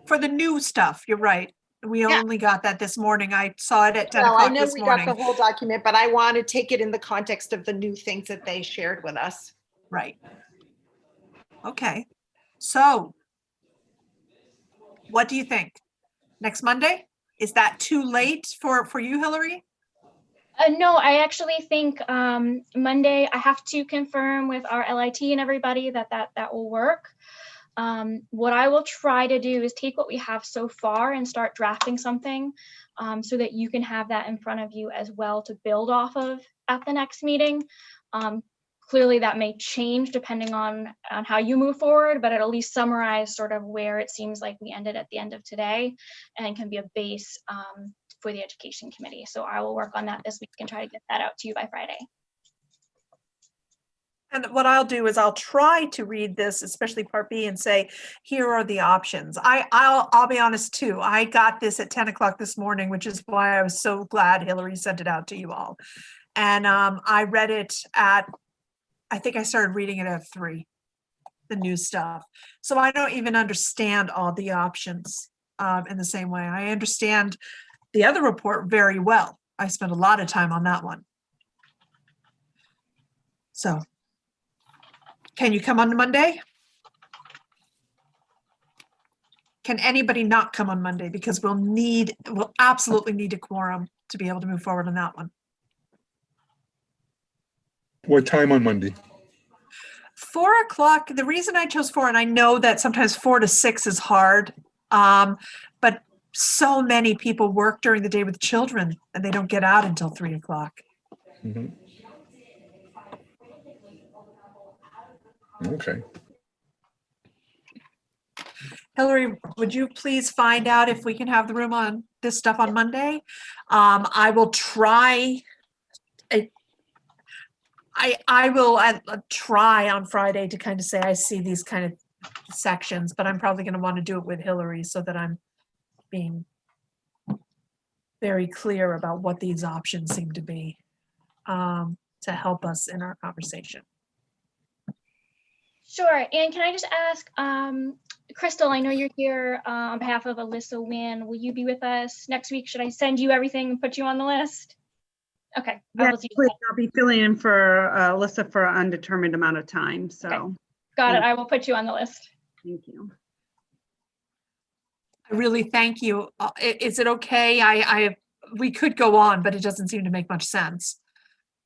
For the new stuff, you're right. We only got that this morning. I saw it at 10 o'clock this morning. I know we got the whole document, but I want to take it in the context of the new things that they shared with us. Right. Okay. So, what do you think? Next Monday? Is that too late for you, Hillary? No, I actually think Monday, I have to confirm with our LIT and everybody that will work. What I will try to do is take what we have so far and start drafting something so that you can have that in front of you as well to build off of at the next meeting. Clearly that may change depending on how you move forward, but at least summarize sort of where it seems like we ended at the end of today, and can be a base for the education committee. So I will work on that this week and try to get that out to you by Friday. And what I'll do is I'll try to read this, especially part B, and say, here are the options. I'll be honest too. I got this at 10 o'clock this morning, which is why I was so glad Hillary sent it out to you all. And I read it at, I think I started reading it at 3, the new stuff. So I don't even understand all the options in the same way. I understand the other report very well. I spent a lot of time on that one. So. Can you come on Monday? Can anybody not come on Monday? Because we'll absolutely need a quorum to be able to move forward on that one. What time on Monday? 4 o'clock. The reason I chose 4, and I know that sometimes 4 to 6 is hard, but so many people work during the day with children and they don't get out until 3 o'clock. Mm-hmm. Okay. Hillary, would you please find out if we can have the room on this stuff on Monday? I will try. I will try on Friday to kind of say I see these kind of sections, but I'm probably going to want to do it with Hillary so that I'm being very clear about what these options seem to be to help us in our conversation. Sure. And can I just ask, Crystal, I know you're here on behalf of Alyssa Wynn. Will you be with us next week? Should I send you everything and put you on the list? Okay. Yes, please. I'll be filling in for Alyssa for an undetermined amount of time. So okay. Got it. I will put you on the list. Thank you. I really thank you. Is it okay? We could go on, but it doesn't seem to make much sense.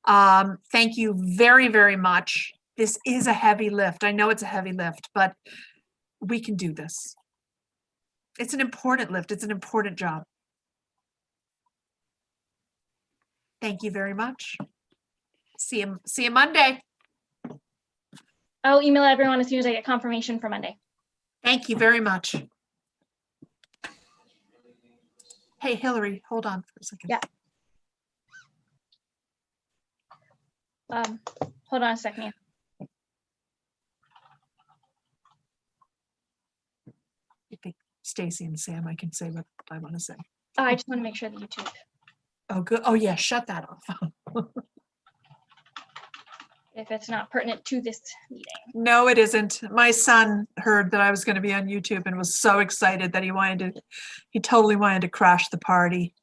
Thank you very, very much. This is a heavy lift. I know it's a heavy lift, but we can do this. It's an important lift. It's an important job. Thank you very much. See you Monday. I'll email everyone as soon as I get confirmation for Monday. Thank you very much. Hey, Hillary, hold on for a second. Yeah. Hold on a second. Stacy and Sam, I can say what I want to say. I just want to make sure that YouTube. Oh, good. Oh, yeah, shut that off. If it's not pertinent to this meeting. No, it isn't. My son heard that I was going to be on YouTube and was so excited that he totally wanted to crash the party.